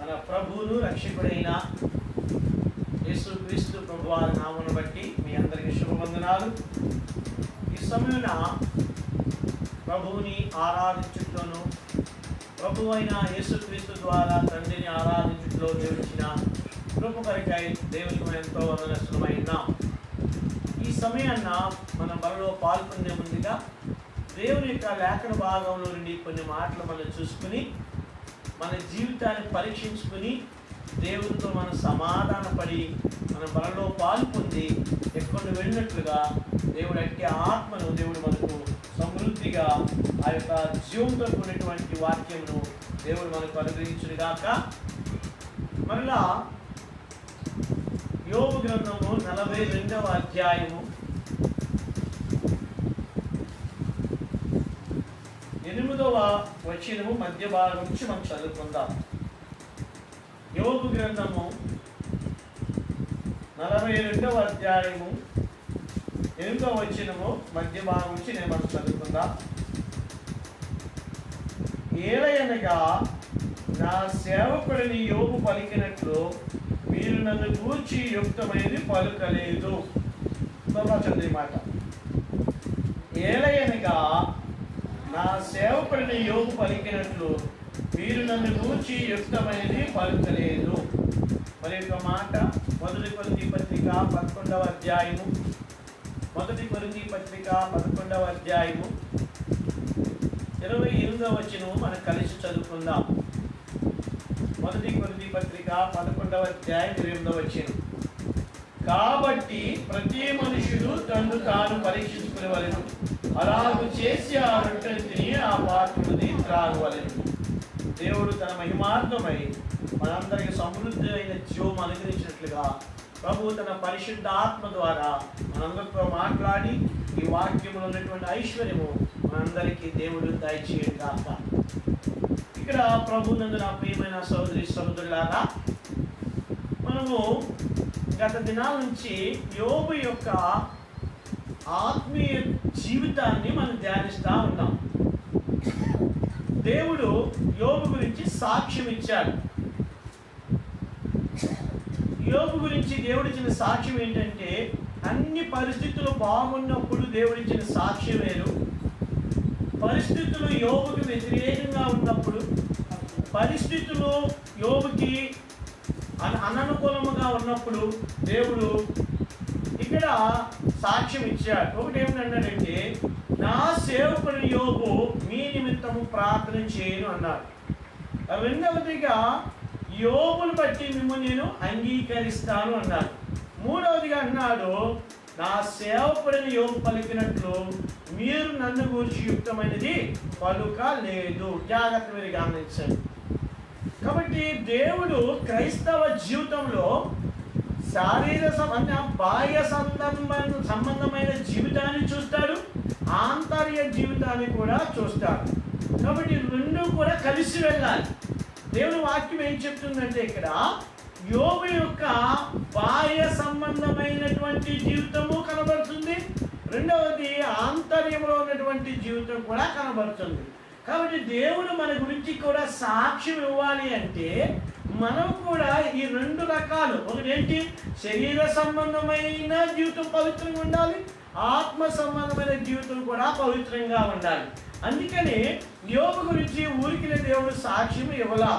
మన ప్రభువును రక్షకుడైన యేసుక్రీస్తు ప్రభువారి నామమును బట్టి మీ అందరికీ శుభవందనాలు. ఈ సమయంలో ప్రభువుని ఆరాధించుటలోను ప్రభువు అయిన యేసుక్రీస్తు ద్వారా తండ్రిని ఆరాధించుటలో దేవుడిచ్చిన కృప కొరకై దేవునికి ఎంతో వందనస్తులమైనాం. ఈ సమయాన్న మన బలలో పాల్గొనే ముందుగా దేవుని యొక్క లేఖన భాగంలో నుండి కొన్ని మాటలు మనం చూసుకుని మన జీవితాన్ని పరీక్షించుకుని దేవునితో మనం సమాధానపడి మన బలలో పాల్పొంది ఎక్కడికి వెళ్ళినట్లుగా దేవుడు అట్టి ఆత్మను దేవుడు మనకు సమృద్ధిగా ఆ యొక్క జీవంతో కూడినటువంటి వాక్యమును దేవుడు మనకు అనుగ్రహించుగాక. మరలా యోబు గ్రంథము 42వ అధ్యాయము 8వ వచనము మధ్య భాగం నుంచి మనం చదువుకుందాం. యోబు గ్రంథము 42వ అధ్యాయము 8వ వచనము మధ్య భాగం నుంచి మనం చదువుకుందాం. ఏలయనగా నా సేవకుడిని యోబు పలికినట్లు మీరు నన్ను గూర్చి యుక్తమైనది పలుకలేదు. చదివే మాట, ఏలయనగా నా సేవకుడిని యోబు పలికినట్లు మీరు నన్ను గూర్చి యుక్తమైనది పలుకలేదు. మరి యొక్క మాట మొదటి కొరింథీ పత్రిక 11వ అధ్యాయము 28వ వచనము మనం కలిసి చదువుకుందాం. మొదటి కొరింథీ పత్రిక 11వ అధ్యాయం 28వ వచనం. కాబట్టి ప్రతి మనుషుడు తను తాను పరీక్షించుకునేవలెను, అలాగూ చేసి ఆ రొట్టెని తిని ఆ పాత్రని త్రాగవలెను. దేవుడు తన మహిమార్థమై మనందరికీ సమృద్ధి అయిన జీవం అనుగ్రహించినట్లుగా ప్రభువు తన పరిశుద్ధ ఆత్మ ద్వారా మనందరితో మాట్లాడి ఈ వాక్యంలో ఉన్నటువంటి ఐశ్వర్యము మనందరికీ దేవుడు దయచేయడు కాక. ఇక్కడ ప్రభు నందు నా ప్రియమైన సహోదరి సహోదరులారా, మనము గత దినాల నుంచి యోబు యొక్క ఆత్మీయ జీవితాన్ని మనం ధ్యానిస్తూ ఉన్నాం. దేవుడు యోబు గురించి సాక్ష్యం ఇచ్చాడు. యోబు గురించి దేవుడిచ్చిన సాక్ష్యం ఏంటంటే, అన్ని పరిస్థితులు బాగున్నప్పుడు దేవుడిచ్చిన సాక్ష్యం వేరు, పరిస్థితులు యోబుకి వ్యతిరేకంగా ఉన్నప్పుడు, పరిస్థితులు యోబుకి అననుకూలముగా ఉన్నప్పుడు దేవుడు ఇక్కడ సాక్ష్యం ఇచ్చాడు. ఒకటి ఏమిటంటే, నా సేవకుని యోబు మీ నిమిత్తము ప్రార్థన చేయను అన్నాడు. రెండవదిగా యోబును బట్టి మిమ్మల్ని నేను అంగీకరిస్తాను అన్నాడు. మూడవదిగా అన్నాడు, నా సేవకుడిని యోబు పలికినట్లు మీరు నన్ను గురించి యుక్తమైనది పలుక లేదు. జాగ్రత్త మీరు గమనించండి. కాబట్టి దేవుడు క్రైస్తవ జీవితంలో బాహ్య సంబంధమైన జీవితాన్ని చూస్తాడు, ఆంతర్య జీవితాన్ని కూడా చూస్తాడు. కాబట్టి రెండు కూడా కలిసి వెళ్ళాలి. దేవుని వాక్యం ఏం చెప్తుందంటే, ఇక్కడ యోబు యొక్క బాహ్య సంబంధమైనటువంటి జీవితము కనబడుతుంది, రెండవది ఆంతర్యంలో ఉన్నటువంటి జీవితం కూడా కనబడుతుంది. కాబట్టి దేవుడు మన గురించి కూడా సాక్ష్యం ఇవ్వాలి అంటే మనం కూడా ఈ రెండు రకాలు, ఒకటి ఏంటి, శరీర సంబంధమైన జీవితం పవిత్రంగా ఉండాలి, ఆత్మ సంబంధమైన జీవితం కూడా పవిత్రంగా ఉండాలి. అందుకని యోబు గురించి ఊరికిన దేవుడు సాక్ష్యం ఇవ్వలా.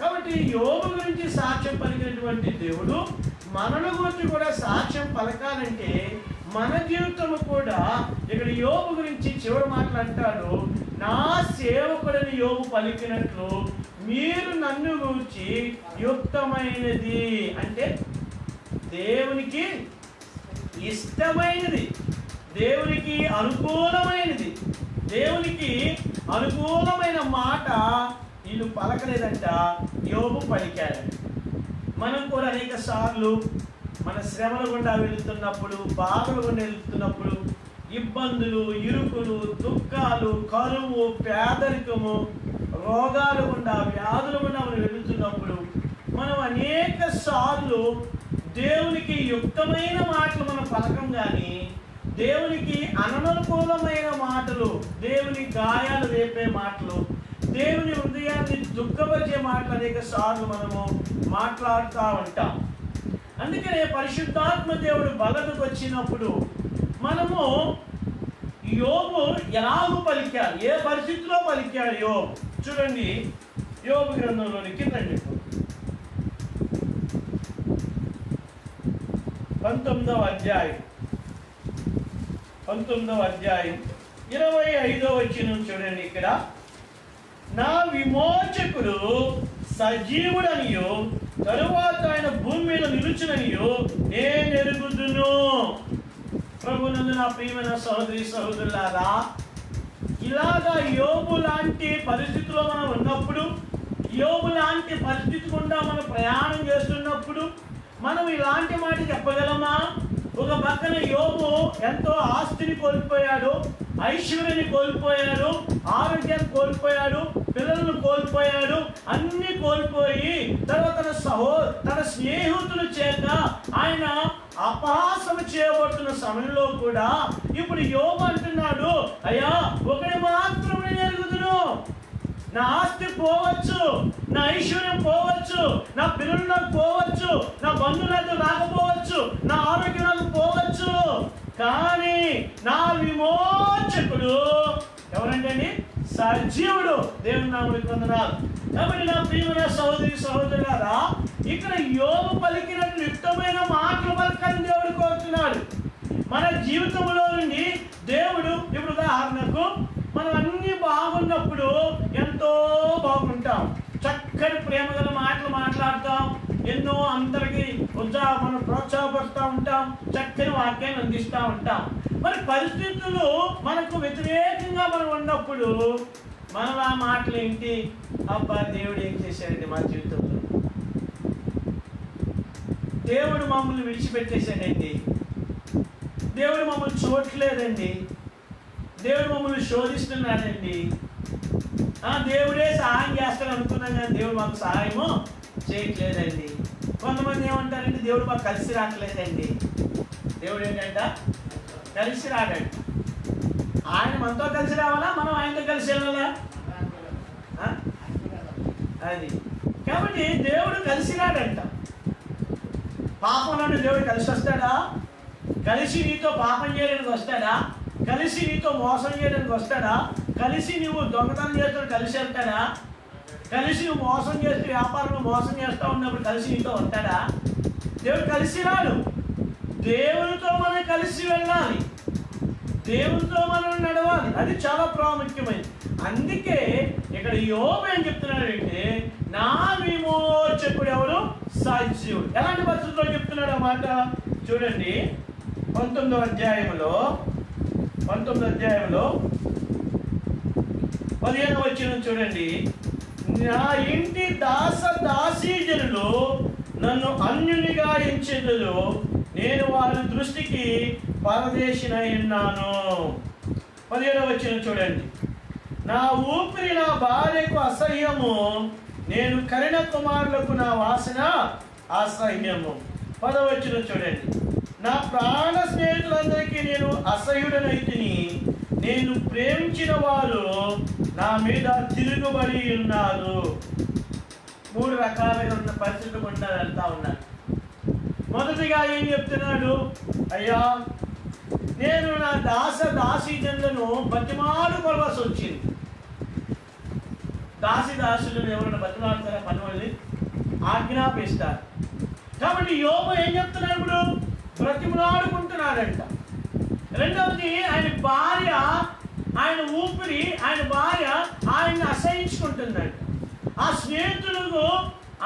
కాబట్టి యోబు గురించి సాక్ష్యం పలికినటువంటి దేవుడు మనను గురించి కూడా సాక్ష్యం పలకాలంటే మన జీవితం కూడా, ఇక్కడ యోబు గురించి చివరి మాటలు అంటాడు, నా సేవకుడిని యోబు పలికినట్లు మీరు నన్ను గురించి యుక్తమైనది అంటే దేవునికి ఇష్టమైనది, దేవునికి అనుకూలమైనది, దేవునికి అనుకూలమైన మాట వీళ్ళు పలకలేదంట, యోబు పలికాడు. మనం కూడా అనేక సార్లు మన శ్రమల గుండా వెళుతున్నప్పుడు, బాధల గుండా వెళుతున్నప్పుడు, ఇబ్బందులు, ఇరుకులు, దుఃఖాలు, కరువు, పేదరికము, రోగాలు గుండా, వ్యాధుల గుండా మనం వెళుతున్నప్పుడు మనం అనేక సార్లు దేవునికి యుక్తమైన మాటలు మనం పలకం, కానీ దేవునికి అననుకూలమైన మాటలు, దేవుని గాయాలు రేపే మాటలు, దేవుని హృదయాన్ని దుఃఖపరిచే మాటలు అనేక సార్లు మనము మాట్లాడుతూ ఉంటాం. అందుకనే పరిశుద్ధాత్మ దేవుడు బలతకు వచ్చినప్పుడు మనము యోబు ఎలాగూ పలికాడు, ఏ పరిస్థితిలో పలికాడు యోబు చూడండి. యోబు గ్రంథంలోనికి రండి. 19వ అధ్యాయం 25వ వచనం చూడండి. ఇక్కడ నా విమోచకుడు సజీవుడనియో తరువాత ఆయన భూమి మీద నిలుచుననియో నేను ఎరుగుదును. ప్రభునందు నా ప్రియమైన సహోదరి సహోదరులారా, ఇలాగా యోబు లాంటి పరిస్థితిలో మనం ఉన్నప్పుడు, యోబు లాంటి పరిస్థితి గుండా మనం ప్రయాణం చేస్తున్నప్పుడు మనం ఇలాంటి మాట చెప్పగలమా? ఒక పక్కన యోబు ఎంతో ఆస్తిని కోల్పోయాడు, ఐశ్వర్యాన్ని కోల్పోయాడు, ఆరోగ్యాన్ని కోల్పోయాడు, పిల్లలను కోల్పోయాడు, అన్ని కోల్పోయి తర్వాత తన స్నేహితుల చేత ఆయన అపహాసం చేయబడుతున్న సమయంలో కూడా ఇప్పుడు యోబు అంటున్నాడు, అయ్యా ఒకటి మాత్రం నేను ఎరుగుదును, నా ఆస్తి పోవచ్చు, నా ఐశ్వర్యం పోవచ్చు, నా పిల్లలు నాకు పోవచ్చు, నా బంధువులకు రాకపోవచ్చు, నా ఆరోగ్యం నాకు పోవచ్చు, కానీ నా విమోచకుడు ఎవరంటే సజీవుడు. దేవుని నామమునకు వందనాలు. కాబట్టి నా ప్రియమైన సహోదరి సహోదరులారా, ఇక్కడ యోబు పలికినట్టు యుక్తమైన మాటలు పలకని దేవుడు కోరుతున్నాడు. మన జీవితంలో నుండి దేవుడు ఇప్పుడు ఉదాహరణకు మనం అన్ని బాగున్నప్పుడు ఎంతో బాగుంటాం, చక్కటి ప్రేమ గల మాటలు మాట్లాడతాం, ఎన్నో అందరికీ మనం ప్రోత్సాహపరుస్తూ ఉంటాం, చక్కని వాక్యాన్ని అందిస్తూ ఉంటాం. మరి పరిస్థితులు మనకు వ్యతిరేకంగా మనం ఉన్నప్పుడు మనం ఆ మాటలు ఏంటి, అబ్బా దేవుడు ఏం చేశాడండి మా జీవితంలో, దేవుడు మమ్మల్ని విడిచిపెట్టేశాడండి, దేవుడు మమ్మల్ని చూడట్లేదండి, దేవుడు మమ్మల్ని శోధిస్తున్నాడండి, దేవుడే సహాయం చేస్తాడు అనుకున్నాం కానీ దేవుడు మాకు సహాయము చేయట్లేదండి. కొంతమంది ఏమంటారండి, దేవుడు మాకు కలిసి రావట్లేదండి. దేవుడు ఏంటంట కలిసి రాడండి. ఆయన మనతో కలిసి రావాలా, మనం ఆయనతో కలిసి వెళ్ళాలా? అది కాబట్టి దేవుడు కలిసి రాడంట. పాపంలో దేవుడు కలిసి వస్తాడా? కలిసి నీతో పాపం చేయడానికి వస్తాడా? కలిసి నీతో మోసం చేయడానికి వస్తాడా? కలిసి నువ్వు దొంగతనం చేస్తూ కలిసి వెళ్తాడా? కలిసి నువ్వు మోసం చేస్తూ వ్యాపారంలో మోసం చేస్తూ ఉన్నప్పుడు కలిసి నీతో వస్తాడా? దేవుడు కలిసి రాడు. దేవునితో మనం కలిసి వెళ్ళాలి, దేవునితో మనం నడవాలి, అది చాలా ప్రాముఖ్యమైనది. అందుకే ఇక్కడ యోబు ఏం చెప్తున్నాడంటే నా విమోచకుడు ఎవరు? సజీవుడు. ఎలాంటి పరిస్థితుల్లో చెప్తున్నాడు ఆ మాట చూడండి. 19వ అధ్యాయంలో 15వ వచనం చూడండి. నా ఇంటి దాసీజనులు నన్ను అన్యునిగా ఎంచెదరు, నేను వారి దృష్టికి పరదేశినై ఉన్నాను. 15వ వచనం చూడండి. నా ఊపిరి నా భార్యకు అసహ్యము, నేను కరిణ కుమారులకు నా వాసన అసహ్యము. 10వ వచనం చూడండి. నా ప్రాణ స్నేహితులందరికీ నేను అసహ్యుడనైతిని, నేను ప్రేమించిన వారు నా మీద తిరుగుబడి ఉన్నారు. 3 రకాలుగా ఉన్న పరిస్థితులు గుండా వెళ్తా ఉన్నారు. మొదటిగా ఏం చెప్తున్నాడు, అయ్యా నేను నా దాసీజనులను బతిమాడుకోవాల్సి వచ్చింది. దాసులను ఎవరైనా బతిమాడుతారా? పని వాళ్ళని ఆజ్ఞాపిస్తారు. కాబట్టి యోబు ఏం చెప్తున్నాడు, ఇప్పుడు బ్రతిమలాడుకుంటున్నాడంట. రెండవది ఆయన భార్య, ఆయన ఊపిరి, ఆయన భార్య ఆయన్ని అసహించుకుంటుందంట. ఆ స్నేహితులకు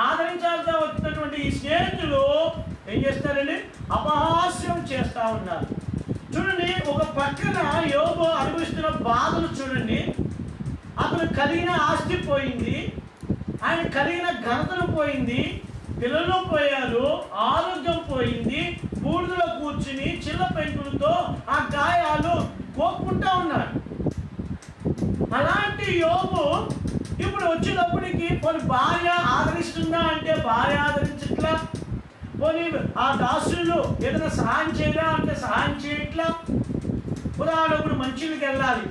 ఆదరించాల్సి వచ్చినటువంటి ఈ స్నేహితులు ఏం చేస్తారండి? అపహాస్యం చేస్తూ ఉన్నారు. చూడండి, ఒక పక్కన యోబు అనుభవిస్తున్న బాధలు చూడండి. అతను కలిగిన ఆస్తి పోయింది, ఆయన కలిగిన ఘనతలు పోయింది, పిల్లలు పోయారు, ఆరోగ్యం పోయింది, బూడిదలో కూర్చుని చిల్ల పెంకులతో ఆ గాయాలు కోపుకుంటా ఉన్నాడు. అలాంటి యోబు ఇప్పుడు వచ్చినప్పటికీ కొన్ని భార్య ఆదరిస్తుందా అంటే భార్య ఆదరించట్లా, పోనీ ఆ దాసులు ఏదైనా సహాయం చేయరా అంటే సహాయం చేయట్లా. ఉదాహరణకు మంచినీళ్ళకి వెళ్ళాలి,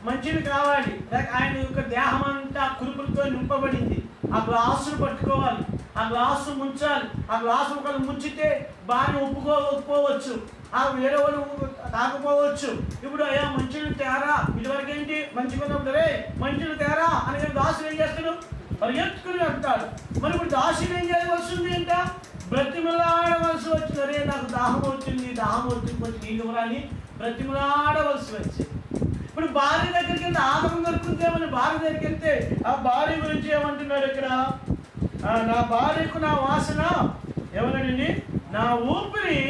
మంచిని కావాలి, లేక ఆయన యొక్క దేహం అంతా కురుపులతో నింపబడింది, ఆ గ్లాసును పట్టుకోవాలి, ఆ గ్లాసు ముంచాలి, ఆ గ్లాసు ఒకళ్ళు ముంచితే బాగా ఒప్పుకోవచ్చు, ఆ వేరే వాళ్ళు తాకపోవచ్చు. ఇప్పుడు అయ్యా మంచిని తేరా, ఇదివరకు ఏంటి మంచిగా ఉన్నప్పుడు రే మంచిని తేరా అని దాసులు ఏం చేస్తాడు, పరిగెత్తుకుని అంటాడు. మరి ఇప్పుడు దాసులు ఏం చేయవలసి ఉంది అంట, బ్రతిమలాడవలసి వచ్చింది. రే నాకు దాహం అవుతుంది కొంచెం నీళ్ళు అని బ్రతిమలాడవలసి వచ్చింది. ఇప్పుడు భార్య దగ్గరికి వెళ్తే ఆదరణ దొరుకుతుందేమని భార్య దగ్గరికి వెళ్తే ఆ భార్య గురించి ఏమంటున్నాడు ఇక్కడ, నా భార్యకు నా వాసన ఏమన్నాడండి, నా ఊపిరి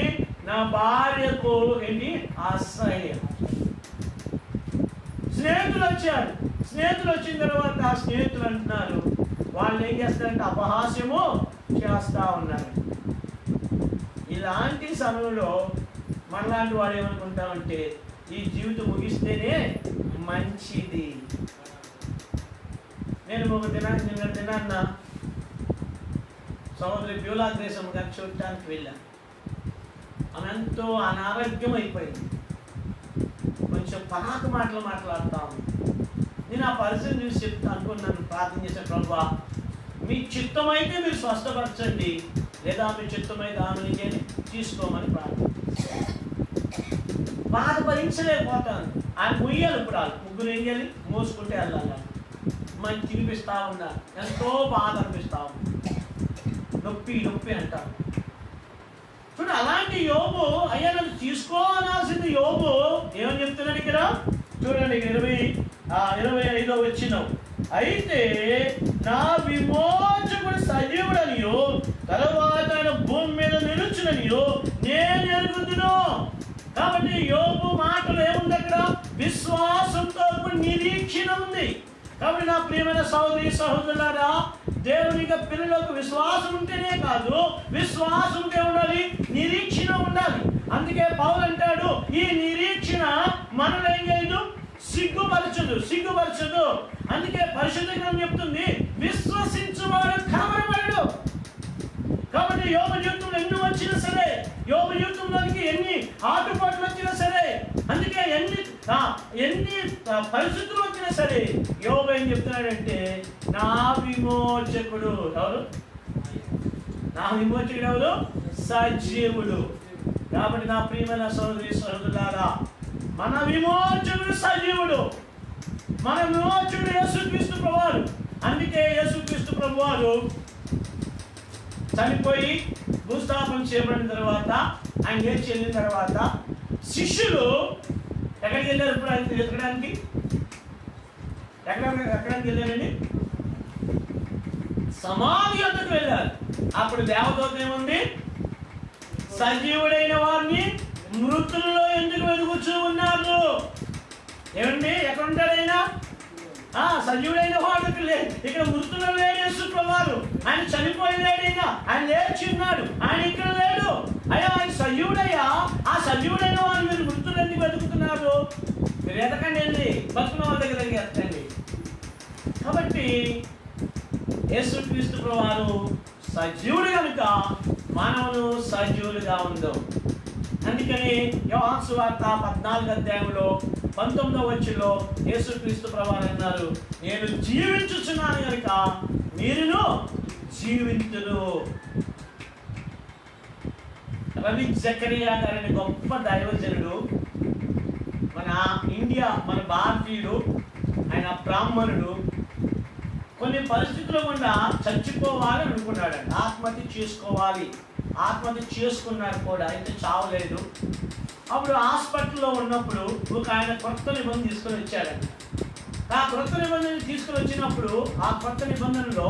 నా భార్యకు ఏంటి అసహ్యం. స్నేహితులు వచ్చారు, స్నేహితులు వచ్చిన తర్వాత ఆ స్నేహితులు అంటున్నారు, వాళ్ళు ఏం చేస్తారంటే అపహాస్యము చేస్తా ఉన్నారు. ఇలాంటి సమయంలో మనలాంటి వాడు ఏమనుకుంటామంటే ఈ జీవితం ముగిస్తేనే మంచిది. నేను నిన్న దినాన్న సహోదరి బ్యూలా దేశం గారు చూడటానికి వెళ్ళాను. ఆమె ఎంతో అనారోగ్యం అయిపోయింది, కొంచెం పరాకు మాటలు మాట్లాడుతా ఉంది. నేను ఆ పరిస్థితిని చూసి చెప్తా అనుకున్నాను, ప్రార్థన చేసే ప్రభువా మీ చిత్తం అయితే మీరు స్వస్థపరచండి, లేదా మీ చిత్తం అయితే ఆమెని తీసుకోమని ప్రార్థన. బాధ భరించలేకపోతాను, ఆయన ముయ్యాలి. ఇప్పుడు వాళ్ళు ముగ్గురు ఏం చేయాలి, మోసుకుంటే వెళ్ళాలి, మంచి తినిపిస్తా ఉన్నారు, ఎంతో బాధ అనిపిస్తా ఉంది, నొప్పి అంటారు. చూడు అలాంటి యోబు అయ్యా నన్ను తీసుకోవాల్సింది యోబు ఏమని చెప్తున్నాడు ఇక్కడ చూడండి, 25వ వచనం. అయితే నా విమోచకుడు సజీవుడనియో తర్వాత ఆయన భూమి మీద నిలుచుననియో నేను ఎరుగుదును. కాబట్టి యోబు మాటలు ఏముంది అక్కడ, విశ్వాసంతో నిరీక్షణ ఉంది. కాబట్టి నా ప్రియమైన సహోదరి సహోదరులారా, దేవునికి పిల్లలకు విశ్వాసం ఉంటేనే కాదు, విశ్వాసం ఉంటే ఉండాలి, నిరీక్షణ ఉండాలి. అందుకే పౌలు అంటాడు, ఈ నిరీక్షణ మనల్ని ఏం చేయదు, సిగ్గుపరచదు. అందుకే పరిశుద్ధ గ్రంథం చెప్తుంది, విశ్వసించువాడు కలవరపడడు. కాబట్టి యోబు జీవితంలో ఎన్ని వచ్చినా సరే, యోబు జీవితంలోనికి ఎన్ని ఆటుపాట్లు వచ్చినా సరే, అందుకే ఎన్ని పరిస్థితులు వచ్చినా సరే యోబు ఏం చెప్తున్నాడంటే నా విమోచకుడు ఎవరు, నా విమోచకుడు ఎవరు, సజీవుడు. కాబట్టి నా ప్రియమైన సహోదరి సహోదరులారా, మన విమోచకుడు సజీవుడు, మన విమోచకుడు యేసుక్రీస్తు ప్రభువారు. అందుకే యేసుక్రీస్తు ప్రభువారు చనిపోయి భూస్థాపన చేయబడిన తర్వాత, ఆయన లేచి వెళ్ళిన తర్వాత శిష్యులు ఎక్కడికి వెళ్ళారు, ఇప్పుడు ఆయన ఎక్కడానికి వెళ్ళారండి, సమాధి వద్దకు వెళ్ళారు. అప్పుడు దేవదూత ఏముంది, సజీవుడైన వారిని మృతులలో ఎందుకు వెతుకుతూ ఉన్నారు. ఏమండి ఎక్కడ ఉంటాడైనా, సజీవుడైన వాడికి ఇక్కడ మృతులు లేడు యేసు ప్రభువారు. ఆయన చనిపోయి లేడైనా, ఆయన లేచి ఉన్నాడు, ఆయన ఇక్కడ లేడు. అయ్యా ఆయన సజీవుడయ్యా, ఆ సజీవుడైన వాళ్ళు మీరు మృతులు ఎందుకు వెతుకుతున్నారు, మీరు ఎదకండి, వెళ్ళి బతుకున్న వాళ్ళ దగ్గర ఎత్తండి. కాబట్టి యేసుక్రీస్తు ప్రభువారు సజీవుడు కనుక మానవులు సజీవులుగా ఉందో. అందుకని యోహాను సువార్త 14వ అధ్యాయంలో 19వ వచనంలో యేసుక్రీస్తు ప్రభువారు అన్నారు, నేను జీవించుచున్నాను కనుక మీరును జీవించును. రవి జకరియా గారిని గొప్ప దైవజనుడు, మన ఇండియా, మన భారతీయుడు, ఆయన బ్రాహ్మణుడు. కొన్ని పరిస్థితుల గుండా చచ్చిపోవాలి అనుకున్నాడు, ఆత్మహత్య చేసుకోవాలి, ఆత్మహత్య చేసుకున్నాడు కూడా, అయితే చావలేదు. అప్పుడు హాస్పిటల్లో ఉన్నప్పుడు ఒక ఆయన కొత్త నిబంధన తీసుకొని వచ్చాడండి. ఆ కొత్త నిబంధన తీసుకుని వచ్చినప్పుడు ఆ కొత్త నిబంధనలో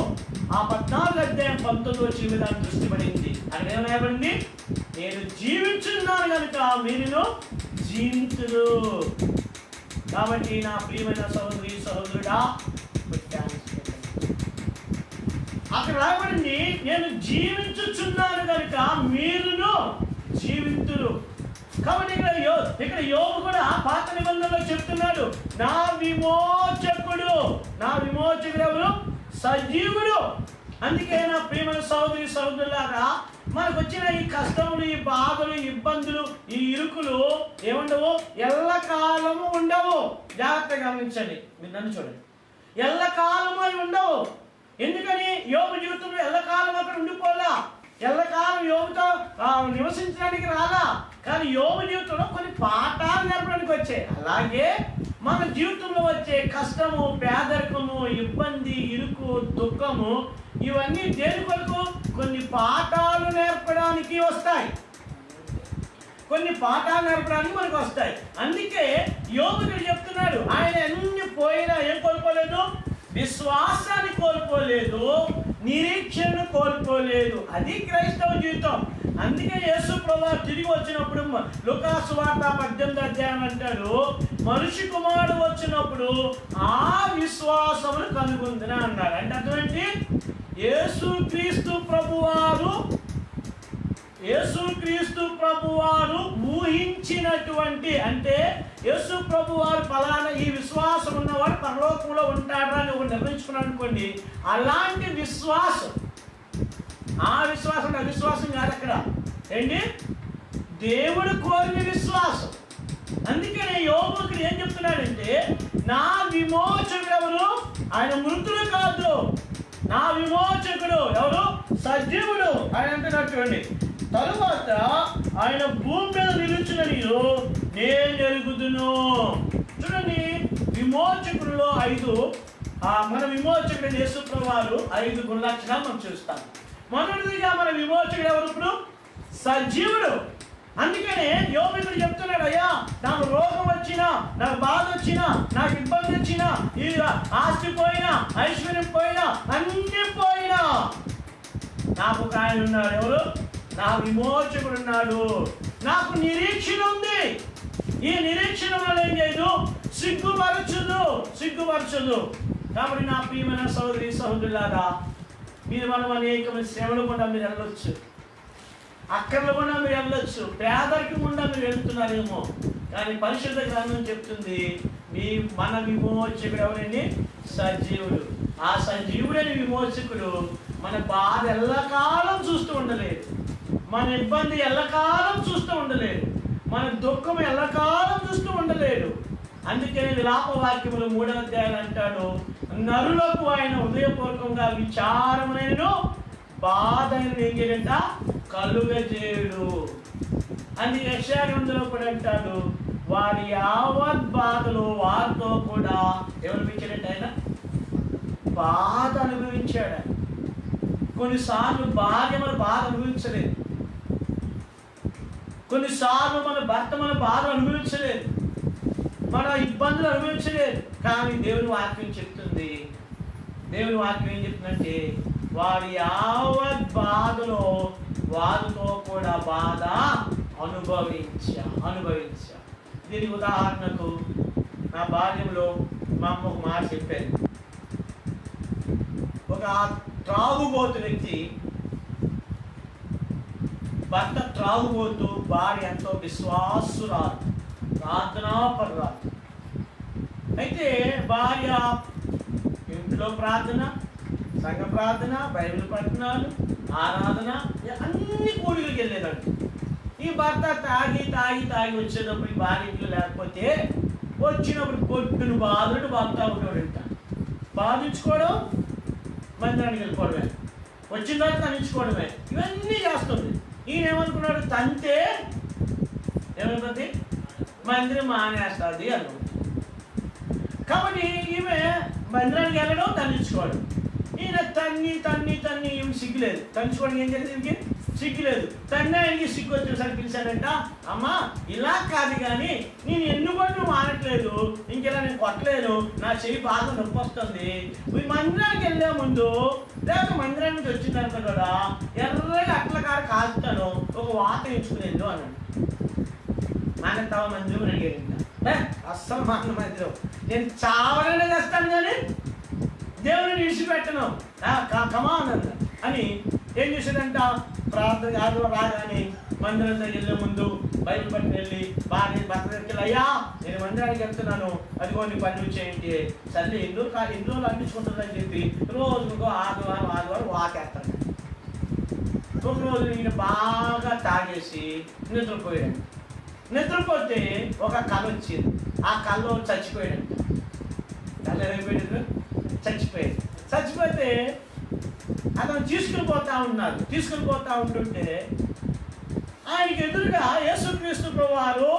ఆ 14వ అధ్యాయం 19వ వచనం మీద దృష్టి పడింది. అక్కడ ఏమయ్యబడింది, నేను జీవించున్నాను కనుక మీరును జీవించును. కాబట్టి నా ప్రియమైన సహోదరి సహోదరుడా, అక్కడ రాబడింది, నేను జీవించుచున్నాను కనుక మీరును జీవింతురు. కాబట్టి ఇక్కడ యోబు కూడా పాత నిబంధనలో చెప్తున్నాడు, నా విమోచకుడు ఎవరు, సజీవుడు. అందుకే నా ప్రియమైన సహోదరి సహోదరులారా, మనకు వచ్చిన ఈ కష్టములు, ఈ బాధలు, ఇబ్బందులు, ఈ ఇరుకులు ఏముండవు, ఎల్లకాలము ఉండవు. జాగ్రత్తగా గమనించండి, మీరు నన్ను చూడండి. ఎల్లకాలము అవి ఉండవు. ఎందుకని? యోబు జీవితంలో ఎల్లకాలం అక్కడ ఉండిపోలా, ఎల్లకాలం యోబుతో నివసించడానికి రాలా. కానీ యోబు జీవితంలో కొన్ని పాఠాలు నేర్పడానికి వచ్చాయి. అలాగే మన జీవితంలో వచ్చే కష్టము, పేదరికము, ఇబ్బంది, ఇరుకు, దుఃఖము ఇవన్నీ దేని కొరకు? కొన్ని పాఠాలు నేర్పడానికి వస్తాయి. కొన్ని పాఠాలు నేర్పడానికి మనకు వస్తాయి. అందుకే యోబుడు చెప్తున్నాడు, ఆయన ఎన్ని పోయినా ఏం కోల్పోలేదు? విశ్వాసాన్ని కోల్పోలేదు, నిరీక్షను కోల్పోలేదు. అది క్రైస్తవ జీవితం. అందుకే యేసు ప్రభువు తిరిగి వచ్చినప్పుడు లూకా సువార్త 18వ అధ్యాయం అంటాడు, మనిషి కుమారుడు వచ్చినప్పుడు ఆ విశ్వాసమును కనుగొందిన అన్నాడు. అంటే అటువంటి యేసుక్రీస్తు ప్రభువారు ఊహించినటువంటి, అంటే యేసు ప్రభువారు ఫలానా ఈ విశ్వాసం ఉన్నవాడు పరలోకంలో ఉంటాడా అని ఒకటి నిర్ణయించుకున్నాడు అనుకోండి. అలాంటి విశ్వాసం, ఆ విశ్వాసం అవిశ్వాసం కాదు అక్కడ ఏంటి, దేవుడు కోరిన విశ్వాసం. అందుకనే యోబు ఏం చెప్తున్నాడంటే, నా విమోచకుడు ఎవరు? ఆయన మృతుడు కాదు, నా విమోచకుడు ఎవరు? సజీవుడు. ఆయన అంటున్నాడు చూడండి, తరువాత ఆయన భూమి మీద నిలుచున్న నీరు నేను ఎరుగుదును. చూడండి, విమోచకుడిలో 5 మన విమోచకుడు యేసు ప్రభువారు 5 గుణలక్షణాలు మనం చూస్తాం. మొదటిదిగా మన విమోచకుడు ఎవరు? ఇప్పుడు సజీవుడు. అందుకనే యోబు చెప్తున్నాడు, అయ్యా నాకు రోగం వచ్చినా, నాకు బాధ వచ్చినా, నాకు ఇబ్బంది వచ్చినా, ఈ ఆస్తి పోయినా, ఐశ్వర్యం పోయినా, అన్ని పోయినా, నాకు ఒక ఆయన ఉన్నాడు. ఎవరు? నా విమోచకుడు ఉన్నాడు. నాకు నిరీక్షణ ఉంది. ఈ నిరీక్షణ వల్ల ఏం చేయదు? సిగ్గుపరచదు. కాబట్టి నా ప్రియమైన సహోదరి సహోదరులారా, మనం అనేకమైన శ్రమలు కూడా మీరు వెళ్ళొచ్చు, అక్కర్లు కూడా మీరు వెళ్ళొచ్చు, పేదరికం కూడా మీరు వెళ్తున్నారేమో. కానీ పరిశుద్ధ గ్రంథం చెప్తుంది, మన విమోచకుడు ఎవరండి? సజీవుడు. ఆ సజీవుడని విమోచకుడు మన బాధ ఎల్లకాలం చూస్తూ ఉండలేదు, మన ఇబ్బంది ఎల్లకాలం చూస్తూ ఉండలేడు, మన దుఃఖం ఎల్లకాలం చూస్తూ ఉండలేడు. అందుకని విలాప వాక్యములు 3వ అధ్యాయం అంటాడు, నరులకు ఆయన హృదయపూర్వకంగా విచారమైన బాధ ఏం చేయడంట? కలుగజేయుడు. అని యెషయా గ్రంథంలో కూడా అంటాడు, వారి యావత్ బాధలు వారితో కూడా ఏమనిపించాడంటే ఆయన బాధ అనుభవించాడు. కొన్నిసార్లు భార్య మన బాధ అనుభవించలేదు, కొన్నిసార్లు మన భర్త మన బాధ అనుభవించలేదు, మన ఇబ్బందులు అనుభవించలేదు. కానీ దేవుని వాక్యం చెప్తుంది, దేవుని వాక్యం ఏం చెప్తుందంటే, వారి యావత్ బాధలో వారితో కూడా బాధ అనుభవించా. దీనికి ఉదాహరణకు నా బాల్యంలో మా అమ్మ ఒక మాట చెప్పారు. ఒక త్రాగుబోతు వ్యక్తి, భర్త త్రాగుబోతు, భార్య ఎంతో విశ్వాసురాలు, ప్రార్థనాపరురాలు. అయితే భార్య ఇంట్లో ప్రార్థన, సంఘ ప్రార్థన, బైబిల్ పఠనాలు, ఆరాధన, అన్ని కూడికలకు వెళ్ళేదాడు. ఈ భర్త తాగి వచ్చేటప్పుడు ఈ భార్య ఇంట్లో లేకపోతే వచ్చినప్పుడు కొట్టును బాధలు బాగుతా ఉంటాడంట. బాధించుకోవడం, మందిరానికి వెళ్ళిపోవడమే, వచ్చిన తర్వాత తనించుకోవడమే, ఇవన్నీ చేస్తుంది. ఈయన ఏమనుకున్నాడు? తంతే ఏమవుతుంది? మందిరం మానేస్తుంది అనుకుంది. కాబట్టి ఈమె మందిరానికి వెళ్ళడం, తన్నించుకోవడం. ఈయన తన్ని ఈమె సిగ్గులేదు, తన్నించుకోవడం ఏం జరిగింది? ఈమెకి సిగ్గులేదు. ఆయనకి సిగ్గు వచ్చేసరికి పిలిచాడంట, అమ్మా ఇలా కాదు కానీ నేను ఎన్నుకొని మానట్లేదు, ఇంకెలా నేను కొట్టలేను, నా చెయ్యి బాగా నొప్పి వస్తుంది. మందిరానికి వెళ్ళే ముందు లేక మందిరం నుంచి వచ్చిన తర్వాత కూడా ఎర్రగా అట్ల కాడ కాల్చుతాను, ఒక వాత ఎంచుకునేది అన్నాడు. మానేస్తావా మందిరం అని అడిగాడంట. అస్సలు మాన మందిరం నేను చావరైనా చేస్తాను కానీ దేవుని విడిచిపెట్టను, కమాన్ అని ఏం చేశాడంట? ప్రార్థన రాగానే మందిరం దగ్గర వెళ్ళే ముందు బయలు పట్టుకు వెళ్ళి భార్య భర్త దగ్గరికి, అయ్యా నేను మందిరానికి వెళ్తున్నాను, అదిగో నీ పనులు చేయండి. సరే ఎన్నో రోజులు అనిపించుకుంటుందని చెప్పి రోజుకో ఆదివారం వాకేస్తాడు. ఒకరోజు ఈయన బాగా తాగేసి నిద్రపోయాడు. నిద్రపోతే ఒక కళ వచ్చింది. ఆ కళలో చచ్చిపోయాడు. కళ ఏమైపోయాడు? చచ్చిపోతే అతను తీసుకుని పోతా ఉంటుంటే ఆయనకి ఎదురుగా యేసుక్రీస్తు ప్రభువారు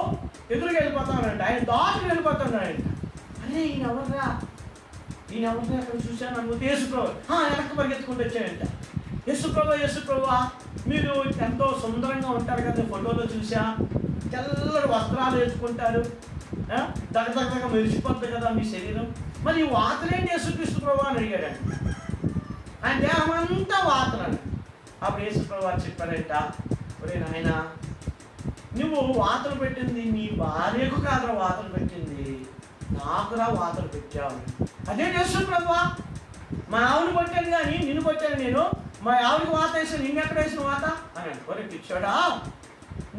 ఎదురుగా వెళ్ళిపోతానంట. ఆయన దాటుకు వెళ్ళిపోతున్నాడంట. అరే ఈయన ఎవర్రా అక్కడ చూశాను అనుకుంటే యేసు ప్రభు వెనక్కి పరిగెత్తుకుంటూ వచ్చాడంట. యేసు ప్రభు మీరు ఎంతో సుందరంగా ఉంటారు కదా, ఫోటోలో చూసా, తెల్లటి వస్త్రాలు వేసుకుంటారు, దగ్గర మెరిచిపోద్ది కదా మీ శరీరం, మరి ఈ వాతలేంటి యేసుక్రీస్తు ప్రభు అని అడిగాడంట. ఆయన దేహం అంతా వాతనాడు. అప్పుడు యేసు ప్రభు చెప్పాడంట, ఒరే నాయన, నువ్వు వాతలు పెట్టింది నీ భార్యకు కాదురా వాతలు పెట్టింది, నాకురా వాతలు పెట్టావు. అదే యేసు ప్రభు, మా ఆవుని కొట్టాను కానీ నిన్ను కొట్టాను నేను, మా ఆవిడకి వాత వేసాను, నిన్నెక్కడ వేసిన వాత అని. ఒరే పిచ్చోడా,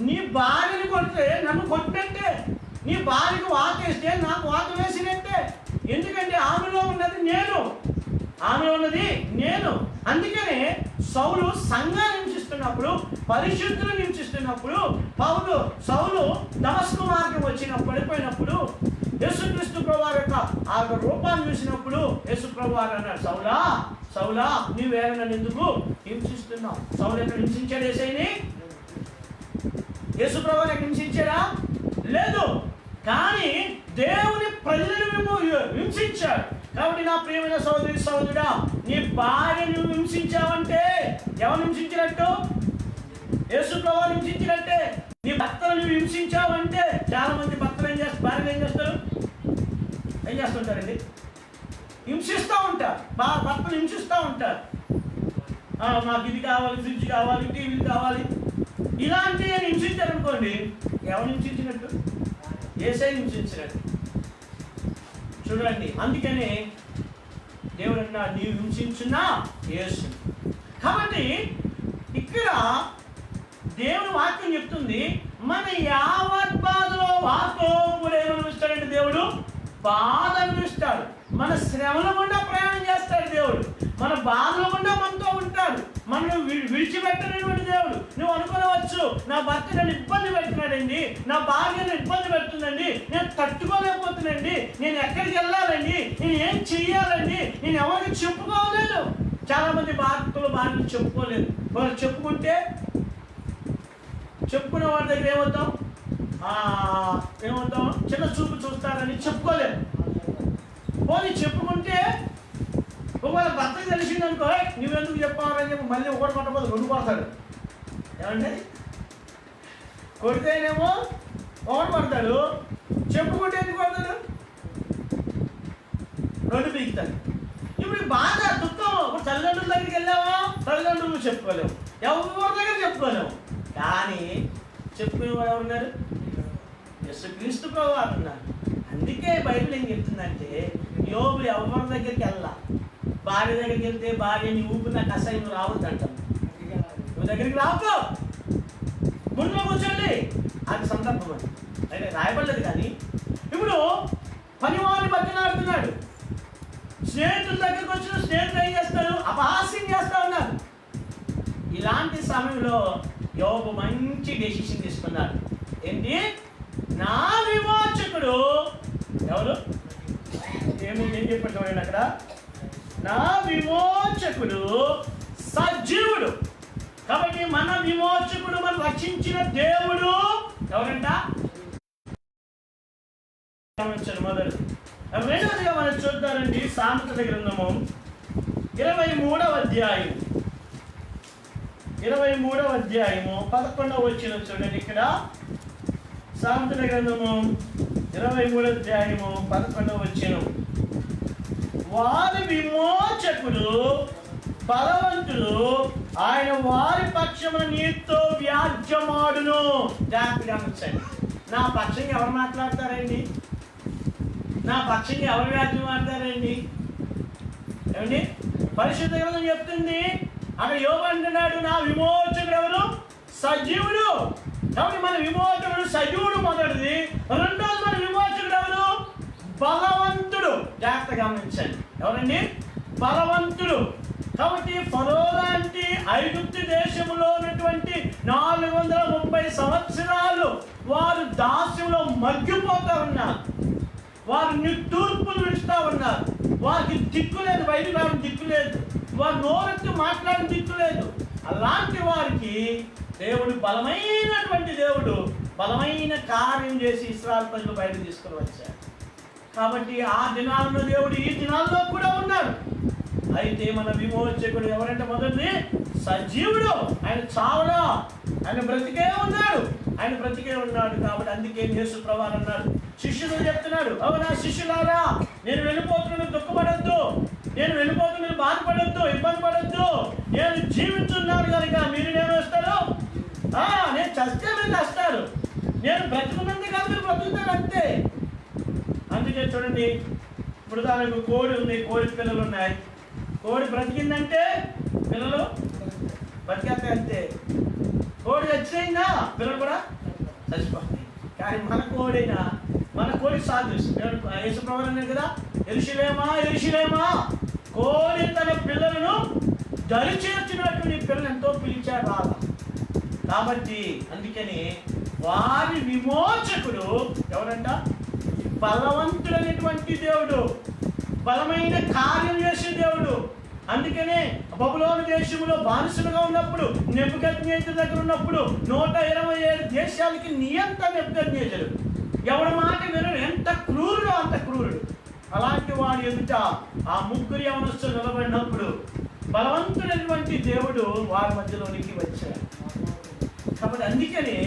నీ భార్యని కొడితే నన్ను కొట్టినట్టే, నీ భార్యకు వాత వేస్తే నాకు వాత వేసినట్టే. ఎందుకంటే ఆమెలో ఉన్నది నేను. అందుకనే సౌలు సంఘాన్ని హింసిస్తున్నప్పుడు, పరిశుద్ధులు హింసిస్తున్నప్పుడు, సౌలు దమస్కు మార్గం పడిపోయినప్పుడు యేసుక్రీస్తు ప్రభువారి యొక్క ఆ రూపాన్ని చూసినప్పుడు యేసు ప్రభువారు అన్నాడు, సౌలా నీవేళ నన్ను ఎందుకు హింసిస్తున్నావు? సౌలు ఎక్కడ హింసించాడు? యేసు ప్రభువారు ఎక్కడ హింసించాడా? లేదు. కానీ దేవుని ప్రజలను హింసించాడు. కాబట్టి నా ప్రియమైన సహోదరుడా, నీ భార్యను హింసించావంటే ఎవరు హింసించినట్టు? యేసు ప్రభువుని హింసించినట్టే. నీ భర్తను హింసించావంటే, చాలా మంది భర్తలు భార్యలు ఏం చేస్తుంటారండి? హింసిస్తూ ఉంటారు, భర్తలు హింసిస్తూ ఉంటారు. మాకు ఇది కావాలి, ఫ్రిడ్జ్ కావాలి, టీవీలు కావాలి, ఇలాంటివి అని హింసించారనుకోండి, ఎవరు హింసించినట్టు? యేసయ్య హింసించినట్టు. చూడండి, అందుకనే దేవుడు అన్నా, నీవు హింసించున్నా యేసు. కాబట్టి ఇక్కడ దేవుని వాక్యం చెప్తుంది, మన యావత్ బాధలో వారితో కూడా ఏమనిపిస్తాడంటే దేవుడు బాధ అనిపిస్తాడు. మన శ్రమల గుండా ప్రయాణం చేస్తాడు దేవుడు, మన బాధల గుండా మనతో ఉంటాడు. మనం విడిచిపెట్టలేటువంటి దేవుడు. నువ్వు అనుకోవచ్చు, నా భర్త నన్ను ఇబ్బంది పెడుతున్నాడండి, నా భార్య నన్ను ఇబ్బంది పెడుతుందండి, నేను తట్టుకోలేకపోతున్నానండి, నేను ఎక్కడికి వెళ్ళాలండి, నేను ఏం చెయ్యాలండి, నేను ఎవరికి చెప్పుకోలేదు. చాలా మంది భార్యలు చెప్పుకోలేదు. వాళ్ళు చెప్పుకునే వాడి దగ్గర ఏమవుతాం? చిన్న చూపు చూస్తారని చెప్పుకోలేదు. పోనీ చెప్పుకుంటే ఒకవేళ భర్తకి తెలిసిందనుకో, నువ్వెందుకు చెప్పాలని చెప్పి మళ్ళీ ఒకటి కొట్టబోదు రెండు కొడతాడు. ఏమంటే కొడితేనేమో ఒకటి కొడతాడు, చెప్పుకుంటే ఎందుకు కొడతాడు? రెండు పీకుతాడు. ఇప్పుడు బాగా దుఃఖం, ఇప్పుడు తల్లిదండ్రుల దగ్గరికి వెళ్ళావా, తల్లిదండ్రులు చెప్పుకోలేవు, ఎవరి దగ్గర చెప్పుకోలేవు. కానీ చెప్పుకునేవాడు ఎవరున్నారు? యేసుక్రీస్తు ప్రభువారు ఉన్నారు. అందుకే బైబిల్ ఏం చెప్తుందంటే, యోబు ఎవరి దగ్గరికి వెళ్ళా, భార్య దగ్గరికి వెళ్తే భార్య నీ ఊపిన కషాయం రావద్దు అంటాం. నువ్వు దగ్గరికి రావద్దు, ముందులో కూర్చోండి, అది సందర్భం అని అయితే రాయబడలేదు. కానీ ఇప్పుడు పనివాడిని బతిలాడుతున్నాడు, స్నేహితుల దగ్గరికి వచ్చిన స్నేహితులు ఏం చేస్తారు? అపహాస్యం చేస్తా ఉన్నారు. ఇలాంటి సమయంలో యోబు మంచి డెసిషన్ తీసుకున్నాడు. ఏంటి? నా విమోచకుడు ఎవరు? ఏం చెప్పాడు అక్కడ? నా విమోచకుడు సజీవుడు. కాబట్టి మన విమోచకుడు, మనం రక్షించిన దేవుడు ఎవరంట? మొదలు. రెండవదిగా మనం చూద్దామండి, సామెతల గ్రంథము 23వ అధ్యాయం 11వ వచనం చూడండి. ఇక్కడ సామెతల గ్రంథము 23వ అధ్యాయము 11వ వచనం. వారి విమోచకుడు బలవంతుడు, ఆయన వారి పక్షమున నీతో వ్యాజ్యమాడును. జాగ్రత్తగా ఉంచండి. నా పక్షంగా ఎవరు మాట్లాడతారండి? నా పక్షంగా ఎవరు వ్యాజ్యం ఆడతారండి? ఏమండి? పరిశుద్ధ గ్రంథం చెప్తుంది, అక్కడ యోబు అంటున్నాడు, నా విమోచకుడు ఎవరు? సజీవుడు. కాబట్టి మన విమోచకుడు సజీవుడు మొదటిది. రెండోది మన విమోచకుడు ఎవరు? బలవంతుడు. జాగ్రత్తగా గమనించండి. ఎవరండి? బలవంతుడు. కాబట్టి ఫరో లాంటి ఐగుప్తు దేశంలో ఉన్నటువంటి 430 సంవత్సరాలు వారు దాస్యంలో మగ్గిపోతా ఉన్నారు. వారు నిట్టూర్పులు విడుస్తూ ఉన్నారు. వారికి దిక్కు లేదు, బయటకు రావడం దిక్కు లేదు, వారు నోరెత్తి మాట్లాడడం దిక్కు లేదు. అలాంటి వారికి దేవుడు బలమైనటువంటి దేవుడు బలమైన కార్యం చేసి ఇశ్రాయేలు ప్రజలు బయటకు తీసుకుని వచ్చారు. కాబట్టి ఆ దినాల్లో దేవుడు ఈ దినాల్లో కూడా ఉన్నాడు. అయితే మన విమోచకుడు ఎవరంటే మొదటిది సజీవుడు. ఆయన చావడా, ఆయన బ్రతికే ఉన్నాడు, ఆయన బ్రతికే ఉన్నాడు. కాబట్టి అందుకే యేసు ప్రభువు అన్నాడు, శిష్యులు చెప్తున్నాడు, అవునా శిష్యులారా, నేను వెళ్ళిపోతున్నాను, దుఃఖపడద్దు, నేను వెళ్ళిపోతున్నా, మీరు బాధపడద్దు, ఇబ్బంది పడద్దు, నేను జీవిస్తున్నాను కనుక మీరు నేను వస్తారు, నేను చస్తే మీరు వస్తారు, నేను బ్రతుకున్నది కాదు మీరు బ్రతుకుతారు అంతే. అందుకే చూడండి, ఇప్పుడు దానికి కోడి ఉంది, కోడి పిల్లలు ఉన్నాయి, కోడి బ్రతికిందంటే పిల్లలు బతికేస్తాయి అంతే. కోడి చచ్చిపోయిందా పిల్లలు కూడా చచ్చిపోతాయి. కానీ మన కోడైనా మన కోడి సాధు యేసుప్రభువు అన్నారు కదా, యెరూషలేమా యెరూషలేమా, కోడి తన పిల్లలను దరి చేర్చినట్టు నీ పిల్లలు ఎంతో పిలిచారు రాదా. కాబట్టి అందుకని వారి విమోచకుడు ఎవరంట? బలవంతుడైనటువంటి దేవుడు, బలమైన కార్యం చేసే దేవుడు. అందుకనే బబులోను దేశంలో బానిసలుగా ఉన్నప్పుడు, నెబుకద్నెజరు దగ్గర ఉన్నప్పుడు 127 దేశాలకి నియంత నెబుకద్నెజరు, ఎవరి మాట వినడు, ఎంత క్రూరుడో అంత క్రూరుడు. అలాంటి వాడి ఎదుట ఆ ముగ్గురు యవనస్తులు నిలబడినప్పుడు బలవంతుడైనటువంటి దేవుడు వారి మధ్యలోనికి వచ్చాడు. కాబట్టి అందుకని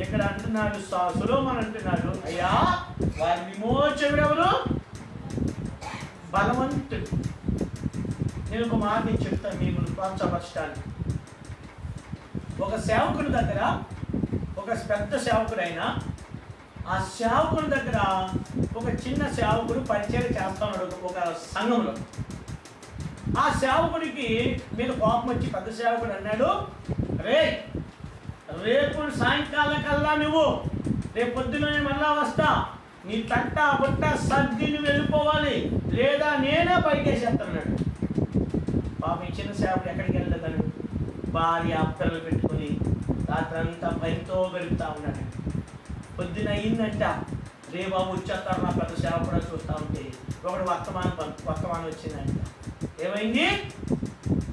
ఇక్కడ అంటున్నాడు, సొలొమోను అంటున్నాడు, అయ్యా వారి విమోచకుడు ఎవరు? బలవంతుడు. నేను ఒక మాట చెప్తాను మీకు ప్రోత్సాహపరచడానికి. ఒక సేవకుడి దగ్గర, ఒక పెద్ద సేవకుడు అయినా, ఆ సేవకుడి దగ్గర ఒక చిన్న సేవకుడు పరిచయం చేస్తా ఉన్నాడు ఒక సంఘంలో. ఆ సేవకుడికి మీద కోపం వచ్చి పెద్ద సేవకుడు అన్నాడు, రేపు సాయంకాలం కల్లా నువ్వు, రేపు పొద్దున మళ్ళా వస్తా, నీ తట్ట బుట్ట సర్ది నువ్వు వెళ్ళిపోవాలి, లేదా నేనే బయటేసేస్తున్నాడు. పాపం చిన్న సేవకుడు ఎక్కడికి వెళ్ళలేదన్నాడు, భార్య పిల్లలు పెట్టుకుని రాత్రంతా భయంతో గడుపుతా ఉన్నాడు. పొద్దున అయిందంట, రే బాబు వచ్చేస్తాడు నా పెద్ద సేవకుడు చూస్తూ ఉంటే ఒకడు వర్తమానం వచ్చిందంట. ఏమైంది?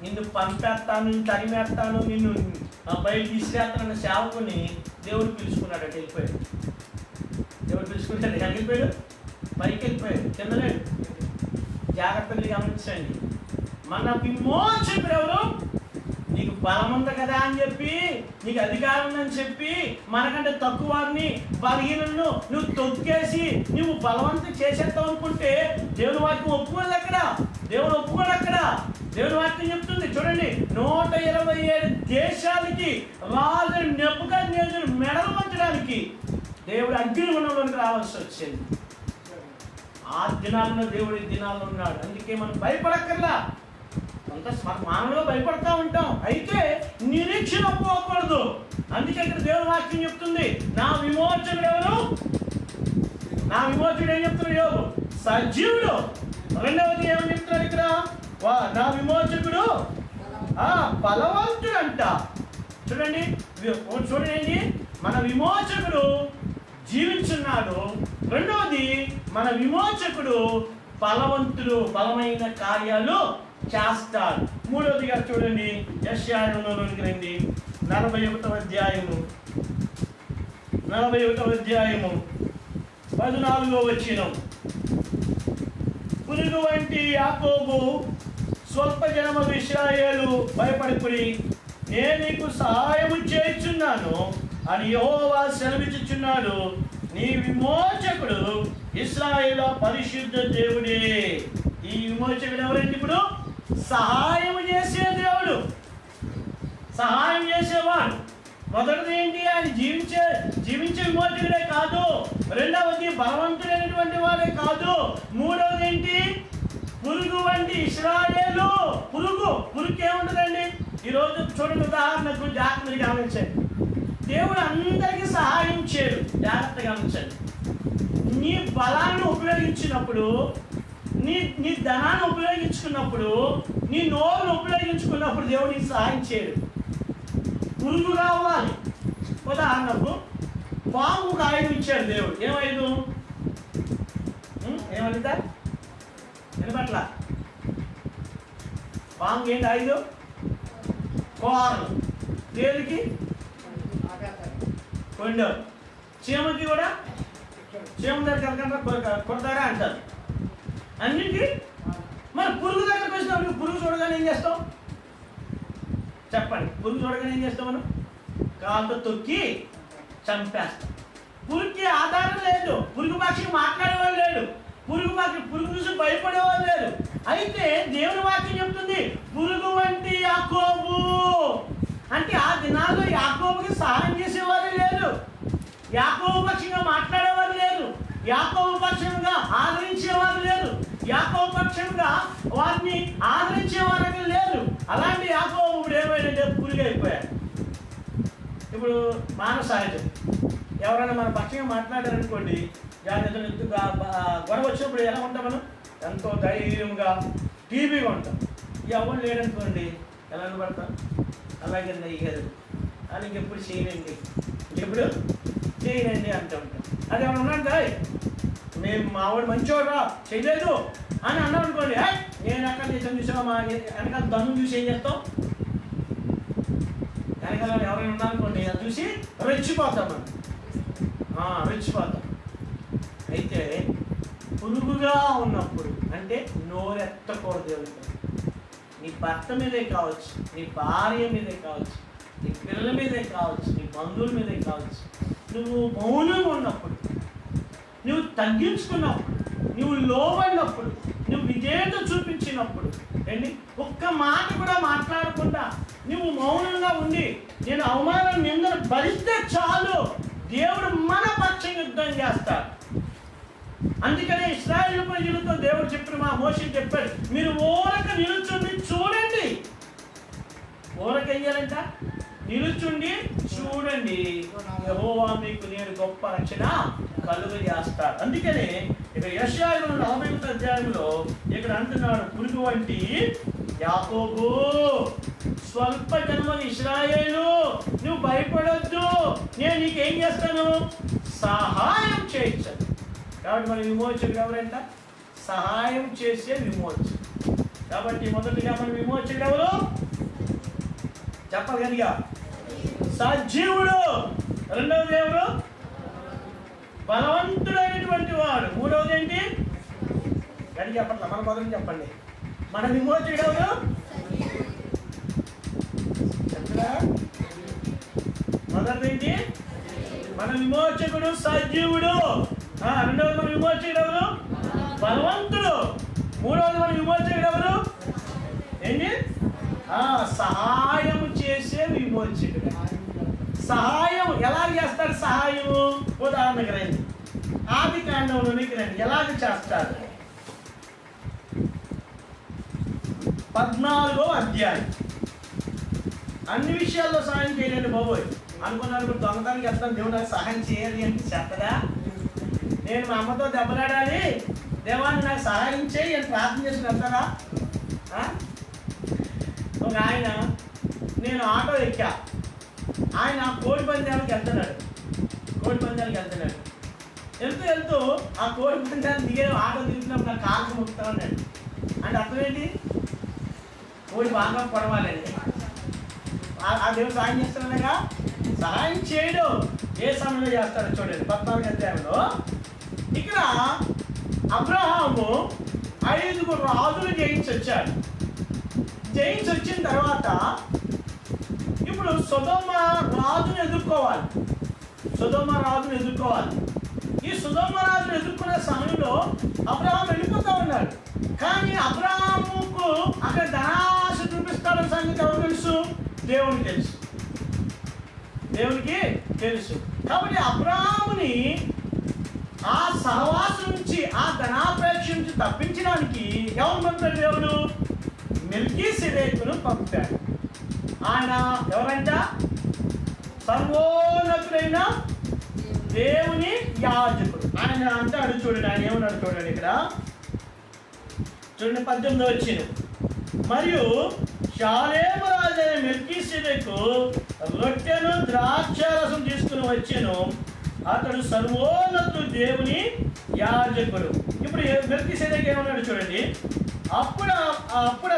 నిన్ను పంపేస్తాను, నిన్ను తరిమేస్తాను, నిన్ను బయట తీసుకెళ్తానన్న సేవకుని దేవుడు పిలుచుకున్నాడు. అటు వెళ్ళిపోయాడు. దేవుడు పిలుచుకుంటాడు, వెళ్ళిపోయాడు, పైకి వెళ్ళిపోయాడు, కిందలేడు. జాగ్రత్తగా గమనించండి. మన విమోచకుడు ఎవరు? నీకు బలం ఉంది కదా అని చెప్పి, నీకు అధికారం ఉందని చెప్పి, మనకంటే తక్కువ వారిని, బలహీనలను నువ్వు తొక్కేసి నువ్వు బలవంతం చేసేస్తావు అనుకుంటే దేవుని వాక్యం ఒప్పుకోదు. అక్కడ దేవుడు ఒప్పుకోడు. అక్కడ దేవుని వాక్యం చెప్తుంది చూడండి, 127 దేశాలకి రాజు నెబుకద్నెజరు మెడలు వంచడానికి దేవుడు అగ్నిగుండంలోకి రావాల్సి వచ్చింది. ఆ దినాల్లో దేవుడు ఈ దినాల్లో ఉన్నాడు. అందుకే మనం భయపడక్కర్లా. అంత మానవులో భయపడతా ఉంటాం, అయితే నిరీక్షణ పోకూడదు. అందుకే ఇక్కడ దేవుని వాక్యం చెప్తుంది, నా విమోచకుడు ఎవరు? నా విమోచకుడు ఏం చెప్తున్నాడు? యోబు సజీవుడు. రెండవది ఏమని చెప్తున్నాడు ఇక్కడ? నా విమోచకుడు బలవంతుడు అంట. చూడండి చూడండి, మన విమోచకుడు జీవించున్నాడు. రెండవది మన విమోచకుడు బలవంతుడు, బలమైన కార్యాలు చేస్తాడు. మూడవదిగా చూడండి, యెషయాలోనికి రండి, 41వ అధ్యాయము 14వ వచనం. పురుగు వంటి యాకోబు, స్వల్ప జనమ ఇశ్రాయేలు భయపడిపుడి, నేను నీకు సహాయము చేయుచున్నాను అని యెహోవా సెలవిచ్చుచున్నాడు. నీ విమోచకుడు ఇశ్రాయేలు పరిశుద్ధ దేవుడే. ఈ విమోచకుడు ఎవరండి? ఇప్పుడు సహాయం చేసే దేవుడు, సహాయం చేసేవాడు. మొదటిది ఏంటి? ఆయన జీవించే విమోచకుడే కాదు. రెండవది బలవంతుడైనటువంటి వాడే కాదు. మూడవది ఏంటి? పురుగు వంటి ఇశ్రాయేలు. పురుగుకి ఏముంటుందండి? ఈరోజు చూడండి, ఉదాహరణకు జాగ్రత్తగా గమనించండి. దేవుడు అందరికీ సహాయం చేయడు. జాగ్రత్తగా గమనించండి. నీ బలాన్ని ఉపయోగించినప్పుడు, నీ ధనాన్ని ఉపయోగించుకున్నప్పుడు నీ నోరును ఉపయోగించుకున్నప్పుడు దేవుడు నీకు సహాయం చేయడు. పురుగు కావాలి. ఉదాహరణకు పాముకు ఆయుధం ఇచ్చాడు దేవుడు. ఏమైదు? ఏమనిదా వినపట్ల? పాముకి ఏంటి ఆయుధం? కోరలు. తేలికి కొండలు. చీమకి కూడా చీమ దగ్గర కొడతారా అంటారు. అన్నింటికి. మరి పురుగు దగ్గరకు వచ్చినప్పుడు పురుగు చూడగానే ఏం చేస్తాం చెప్పండి? పురుగు చూడగానే ఏం చేస్తాం మనం? కాళ్ళతో తొక్కి చంపేస్తాం. పురుగుకి ఆధారం లేదు. పురుగు పక్షికి మాట్లాడేవాడు లేడు. పురుగు చూసి భయపడేవాడు లేడు. అయితే దేవుని వాక్యం చెప్తుంది పురుగు వంటి యాకోబు అంటే ఆ దినాల్లో యాకోబుకి సహాయం చేసేవారు లేరు. యాకోబు పక్షంగా మాట్లాడేవారు లేరు. యాకోబు పక్షంగా ఆదరించేవారు లేరు. యాకోబు పక్షంగా వారిని ఆదరించేవారు లేరు. అలాంటి యాకోబు ఇప్పుడు ఏమైందంటే పురుగు అయిపోయాడు. ఇప్పుడు మానవ సహజం. ఎవరైనా మన పక్షంగా మాట్లాడారనుకోండి, గొడవ వచ్చినప్పుడు ఎలా ఉంటాం మనం? ఎంతో ధైర్యంగా టీవీగా ఉంటాం. ఎవరు లేడనుకోండి ఎలా పడతాం? అలాగే అయ్యారు అని ఇంకెప్పుడు చేయనండి, ఇంకెప్పుడు చేయనండి అంటూ ఉంటాం. అది ఏమైనా ఉన్నాడు మేము మావాడు మంచివాడా చేయలేదు అని అన్నాం అనుకోండి, నేను ఎక్కడ చేసాను చూసావా మా వెనకాల దన్ను చూసి ఏం చేస్తాం? వెనకాల ఎవరైనా ఉన్నారనుకోండి అది చూసి రెచ్చిపోతాం మనం, రెచ్చిపోతాం. అయితే పురుగుగా ఉన్నప్పుడు అంటే నోరెత్తకూడదు. దేవుడితో నీ భర్త మీదే కావచ్చు, నీ భార్య మీదే కావచ్చు, నీ పిల్లల మీదే కావచ్చు, నీ బంధువుల మీదే కావచ్చు, నువ్వు మౌనంగా ఉన్నప్పుడు, నువ్వు తగ్గించుకున్నప్పుడు, నువ్వు లోబడినప్పుడు, నువ్వు విజేత చూపించినప్పుడు ఏంటి ఒక్క మాట కూడా మాట్లాడకుండా నువ్వు మౌనంగా ఉండి నేను అవమానం నిందను భరిస్తే చాలు, దేవుడు మన పక్షం యుద్ధం చేస్తాడు. అందుకనే ఇశ్రాయేలు ప్రజలతో దేవుడు చెప్పిన మా మోషే చెప్పాడు, మీరు ఊరక నిలుచుండి చూడండి. ఊరక అయ్యారంట నిలుచుండి చూడండి, యెహోవా మీకు నేను గొప్ప రక్షణ కలుగజేస్తాడు. అందుకనే ఇక్కడ యెషయా 40వ అధ్యాయంలో ఇక్కడ అంటున్నాడు, పురుగు వంటి యాకోబు, స్వల్ప జన్మది ఇశ్రాయేలు, నువ్వు భయపడొద్దు, నేను నీకేం చేస్తాను? సహాయం చేయొచ్చు. కాబట్టి మన విమోచకుడు ఎవరంట? సహాయం చేసే విమోచకుడు. కాబట్టి మొదటిగా మన విమోచకుడు ఎవరు చెప్పాలి కనుక? సజీవుడు. రెండవది ఎవరు? బలవంతుడైనటువంటి వాడు. మూడవది ఏంటి? గడి చెప్పట్ల, మన మొదలు చెప్పండి. మన విమోచకుడు ఎవరు? చెప్పరా? మొదటిది ఏంటి? మన విమోచకుడు సజీవుడు. రెండవది మన విమోచకుడు ఎవరు? బలవంతుడు. మూడవది మన విమోచకుడు ఎవరు? ఏంటి? సహాయం చేసే విమోచకుడు. సహాయం ఎలా చేస్తాడు? సహాయము ఉదాహరణకు రండి, ఆదికాండంలోనికి రండి. ఎలాగ చేస్తాడు? 14వ అధ్యాయం. అన్ని విషయాల్లో సహాయం చేయలేండి బాబోయ్ అనుకున్నారు. ఇప్పుడు దొంగతానికి వెళ్తాను, దేవుడు నాకు సహాయం చేయాలి అంటే చెప్పదా? నేను మా అమ్మతో దెబ్బలాడాలి, దేవాన్ని నాకు సహాయం చేయి అని ప్రార్థన చేసి వెళ్తారా? ఒక ఆయన, నేను ఆటో ఎక్కా, ఆయన కోడి పందాలకు వెళ్తున్నాడు. వెళ్తూ ఆ కోడి పందాలు దిగే ఆటో దిగుతున్నప్పుడు నాకు కాలు ముక్తా ఉన్నాడు. అంటే అర్థం ఏంటి? కోడి బాగా పొడవాలండి. ఆ దేవుడు సహాయం చేస్తున్నాడుగా? సహాయం చేయడు. ఏ సమయంలో చేస్తాడో చూడండి 14వ అధ్యాయంలో. ఇక్కడ అబ్రహాము 5 రాజులు జయించి వచ్చాడు. జయించి వచ్చిన తర్వాత ఇప్పుడు సొదొమ రాజును ఎదుర్కోవాలి. ఈ సొదొమ రాజును ఎదుర్కొనే సమయంలో అబ్రహాం వెళ్ళిపోతా ఉన్నాడు. కానీ అబ్రహాముకు అక్కడ ధనాశ చూపిస్తాడని సంగతి ఎవరు తెలుసు? దేవునికి తెలుసు. కాబట్టి అబ్రహాముని ఆ సహవాసం నుంచి, ఆ ధనాపేక్ష నుంచి తప్పించడానికి ఎవరు పంపాడు? దేవుడు మెల్కీసెదెకును పంపాడు. ఆయన ఎవరంట? సర్వోన్నతుడైన దేవుని యాజకుడు. ఆయన అంటాడు చూడండి, ఆయన ఏమన్నాడు చూడండి ఇక్కడ చూడండి 18వ వచనం. మరియు షాలేము రాజైన మెల్కీసెదెకు రొట్టెను ద్రాక్షారసం తీసుకుని వచ్చెను. అతడు సర్వోన్నతుడు, దేవుని యాజకుడు. ఇప్పుడు మెల్కీసెదెకు ఏమన్నాడు చూడండి. అప్పుడు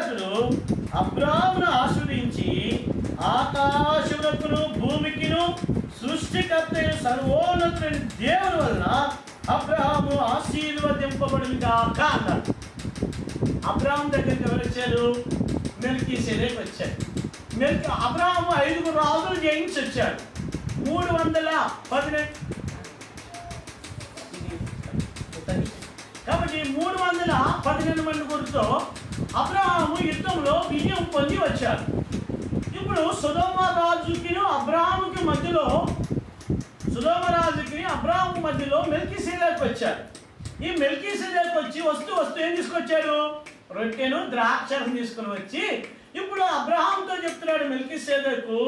అతడు అబ్రాహామును ఆశీర్వదించి, ఆకాశమునకును భూమికిను సృష్టికర్త సర్వోన్నతుడైన దేవుని వలన అబ్రాహాము ఆశీర్వదింపబడును గాక అన్నాడు. అబ్రాహాం దగ్గరికి ఎవరు వచ్చారు? మెల్కీసెదెకు వచ్చాడు. అబ్రాహాము 5 రాజులు జయించి వచ్చాడు. 314 కాబట్టి 312 మంది గురితో అబ్రాహాము యుద్ధంలో విజయం పొంది వచ్చారు. ఇప్పుడు సొదొమ రాజుకి అబ్రాహాముకి మధ్యలో మెల్కీసెదెకు వచ్చారు. ఈ మెల్కీసెదెకు వచ్చి వస్తూ ఏం తీసుకొచ్చాడు? రొట్టెను ద్రాక్షరసం తీసుకుని వచ్చి ఇప్పుడు అబ్రాహాంతో చెప్తున్నాడు మెల్కీసెదెకు,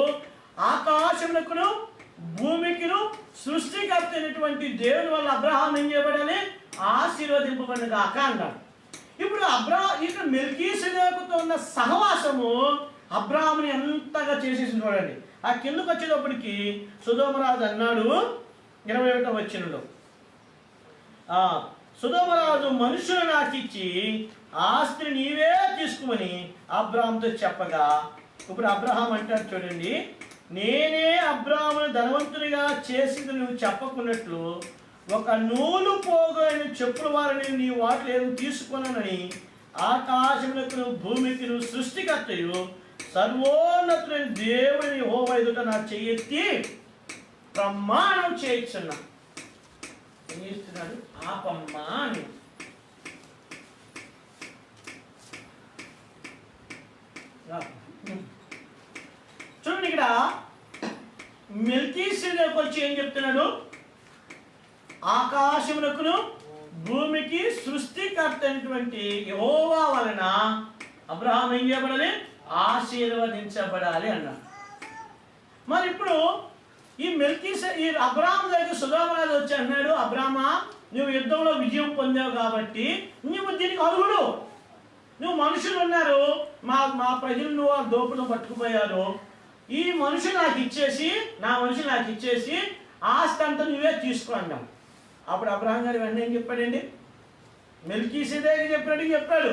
ఆకాశమునకును భూమికిను సృష్టికర్త అయినటువంటి దేవుని వల్ల అబ్రాహాం ఏం చేయబడాలి? ఆశీర్వదింపబడిన గాక అన్నాడు. ఇప్పుడు ఇక్కడ మెల్కీసెదెకుతో ఉన్న సహవాసము అబ్రాహాముని ఎంతగా చేసేసి చూడండి. ఆ కిందకు వచ్చేటప్పటికి సొదొమరాజు అన్నాడు 21వ వచనంలో, సొదొమరాజు మనుషులు నాకు ఇచ్చి ఆస్తిని నీవే తీసుకుని అబ్రాహాముతో చెప్పగా, ఇప్పుడు అబ్రాహాం అంటాడు చూడండి, నేనే అబ్రాహామును ధనవంతునిగా చేసింది నువ్వు చెప్పకున్నట్లు ఒక నూలు పోగైన చెప్పుల వారిని నీ వాటిలో ఏదో తీసుకున్నానని ఆకాశమునకును భూమికిను సృష్టికర్తయు సర్వోన్నతుడైన దేవుని యెహోవా ఎదుట నా చెయ్యెత్తి ప్రమాణం చేయించున్నా. ఏం చేస్తున్నాడు? ఆపమ్మా అని. చూడండి, ఇక్కడ మెల్కీసెదెకు వచ్చి ఏం చెప్తున్నాడు? ఆకాశమునకును భూమికి సృష్టికర్త అయినటువంటి యెహోవా వలన అబ్రాహాం ఏం చేయబడాలి? ఆశీర్వదించబడాలి అన్నాడు. మరి ఇప్పుడు ఈ అబ్రాహాం దగ్గర సొదొమరాజు వచ్చి అన్నాడు, అబ్రామా, నువ్వు యుద్ధంలో విజయం పొందావు కాబట్టి నువ్వు దీనికి అర్హుడు. నువ్వు మనుషులు ఉన్నారు, మా ప్రజలు నువ్వు ఆ దోపుడు పట్టుకుపోయారు, ఈ మనుషులు నాకు ఇచ్చేసి ఆస్తి అంతా నువ్వే తీసుకో అన్నావు. అప్పుడు అబ్రాహాం గారు వెంటనే ఏం చెప్పాడండి? మెల్కీసెదెకు చెప్పాడు.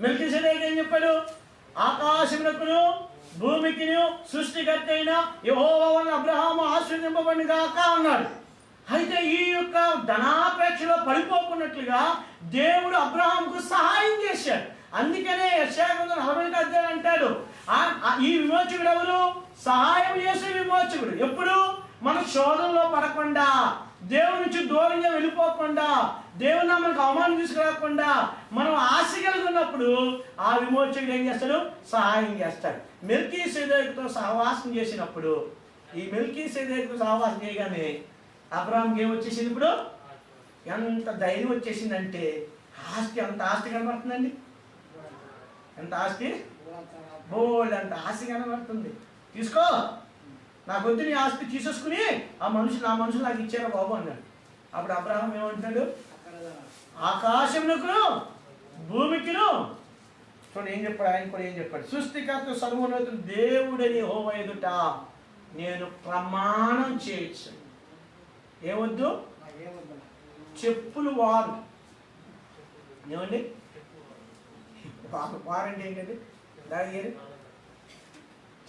మెల్కీసెదెకు ఏం చెప్పాడు? ఆకాశమునకును భూమికిను సృష్టికర్త అయిన యెహోవా వలన అబ్రాహాము ఆశీర్వదింపబడును గాక అన్నాడు. అయితే ఈ యొక్క ధనాపేక్షలో పడిపోకున్నట్లుగా దేవుడు అబ్రాహాముకు సహాయం చేశాడు. అందుకనే యెషయా 40 అంటాడు, ఈ విమోచకుడు ఎవరు? సహాయం చేసే విమోచకుడు. ఎప్పుడు? మన శోధనలో పడకుండా, దేవుడి నుంచి దూరంగా వెళ్ళిపోకుండా, దేవుని మనకు అవమానం తీసుకురాకుండా మనం ఆశ కలిగి ఉన్నప్పుడు ఆ విమోచకుడు ఏం చేస్తాడు? సహాయం చేస్తాడు. మెల్కీసెదెకుతో సహవాసం చేసినప్పుడు, ఈ మెల్కీసెదెకుతో సహవాసం చేయగానే అబ్రాహాంకి ఏమొచ్చేసింది? ఇప్పుడు ఎంత ధైర్యం వచ్చేసిందంటే ఎంత ఆస్తి కనబడుతుందండి. ఎంత ఆస్తి? బోల్డ్ అంత ఆస్తి కనబడుతుంది. తీసుకో, నాకు వద్దు నీ ఆస్తి తీసేసుకుని నా మనుషులు నాకు ఇచ్చారా బాబు అన్నాడు. అప్పుడు అబ్రాహాం ఏమంటున్నాడు? ఆకాశమునకును భూమికిను, చూడండి ఏం చెప్పాడు, ఆయన కూడా ఏం చెప్పాడు? సృష్టికర్త సర్వోన్నతుడు దేవుడని యెహోవా ఎదుట నేను ప్రమాణం చేయొచ్చు. ఏమొద్దు? చెప్పులు వారు. ఏమండి వారండి? ఏంటండి దాని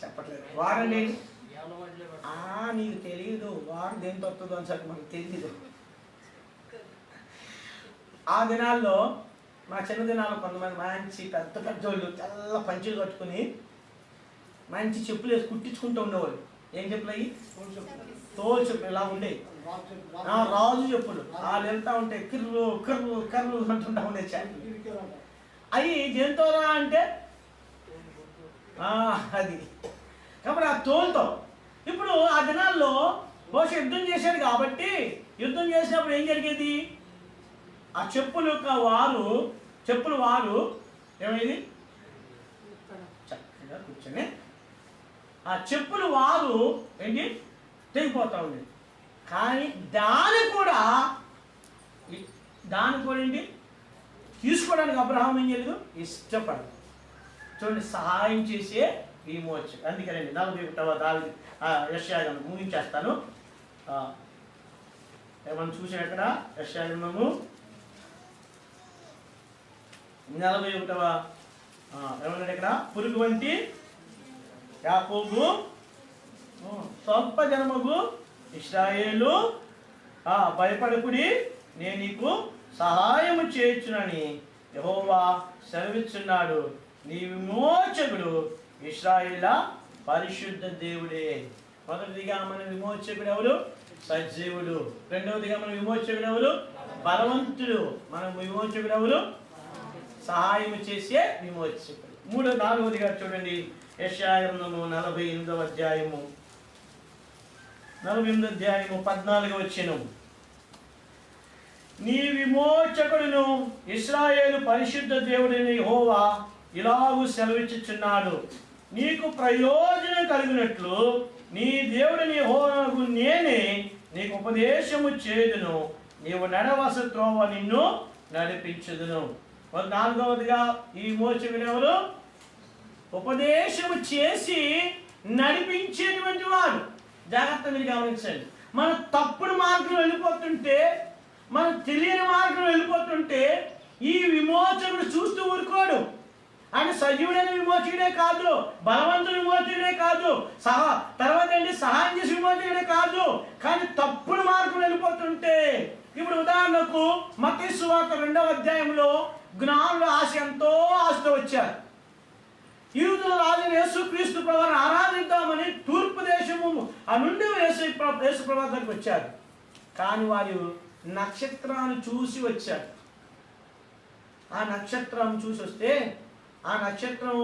చెప్పట్లేదు. వారండి ఏంటి? నీకు తెలియదు వారు దేంతో వస్తుందో అని చెప్పి మనకు తెలియదు. ఆ దినాల్లో, మా చిన్న దినాల్లో కొంతమంది మంచి పెద్దోళ్ళు తెల్ల పంచులు కట్టుకుని మంచి చెప్పులు వేసి కుట్టించుకుంటూ ఉండేవాళ్ళు. ఏం చెప్పులు అయ్యి? తోలు చెప్పులు ఇలా ఉండేవి, రాజు చెప్పులు. వాళ్ళు వెళ్తా ఉంటే కిర్రు కర్రు కర్రు అంటుంటా ఉండే చాలు. అవి దేంతోరా అంటే అది కాబట్టి ఆ తోలుతో. ఇప్పుడు ఆ దినాల్లో బహుశా యుద్ధం చేశాడు కాబట్టి, యుద్ధం చేసినప్పుడు ఏం జరిగేది? ఆ చెప్పులు వారు ఏమైంది? చక్కగా కూర్చొని ఆ చెప్పులు వారు ఏంటి తెగిపోతా ఉండేది. కానీ దాన్ని కూడా ఏంటి తీసుకోవడానికి అబ్రహాం ఏం చేయలేదు? ఇష్టపడదు. చూడండి, సహాయం చేసే విమోచకుడు. అందుకేనండి 41వ యెషయా గ్రంథం ముగించేస్తాను. మనం చూసాం ఎక్కడ యెషయా గ్రంథము 41వ ఏమన్నాడు ఇక్కడ? పురుగు వంటి యాకోబు స్వల్ప జనమగు ఇశ్రాయేలు భయపడకుడి, నేను నీకు సహాయము చేయొచ్చునని యెహోవా సెలవిస్తున్నాడు. నీ విమోచకుడు ఇశ్రాయేళ్ల పరిశుద్ధ దేవుడే. మొదటిదిగా మన విమోచకుడు ఎవరు? సజీవుడు. రెండవదిగా మన విమోచకుడు ఎవరు? బలవంతుడు. మన విమోచకుడు ఎవరు? సహాయం చేసే విమోచకుడు. నాలుగవదిగా చూడండి, యెషయా గ్రంథము 48వ అధ్యాయము 14వ వచనం. నీ విమోచకుడును ఇశ్రాయేలు పరిశుద్ధ దేవుడైన యెహోవా ఇలాగూ సెలవిచ్చుచున్నాడు, నీకు ప్రయోజనం కలిగినట్లు నీ దేవుడిని యెహోవాకు నేనే నీకు ఉపదేశము చేయుదును, నీవు నడవలసిన త్రోవ నిన్ను నడిపించుదును. నాలుగవదిగా ఈ విమోచకుడు ఎవరు? ఉపదేశము చేసి నడిపించేటువంటి వాడు. జాగ్రత్త మీరు గమనించండి. మన తప్పుడు మార్గం వెళ్ళిపోతుంటే, మనం తెలియని మార్గం వెళ్ళిపోతుంటే ఈ విమోచకుడు చూస్తూ ఊరుకోడు. ఆయన సజీవుడైన విమోచకుడే కాదు, బలవంతుడు విమోచకుడే కాదు, తర్వాత సహాయం చేసి విమోచకుడే కాదు, కానీ తప్పుడు మార్గం వెళ్ళిపోతుంటే, ఇప్పుడు ఉదాహరణకు మత్తయి సువార్త 2వ అధ్యాయంలో జ్ఞానుల ఎంతో ఆశతో వచ్చారు. యూదుల రాజు యేసుక్రీస్తు ప్రభువును ఆరాధిద్దామని తూర్పు దేశము నుండి యేసు ప్రభు దగ్గరికి వచ్చారు. కానీ వారు నక్షత్రాన్ని చూసి వచ్చారు. ఆ నక్షత్రం చూసి వస్తే ఆ నక్షత్రం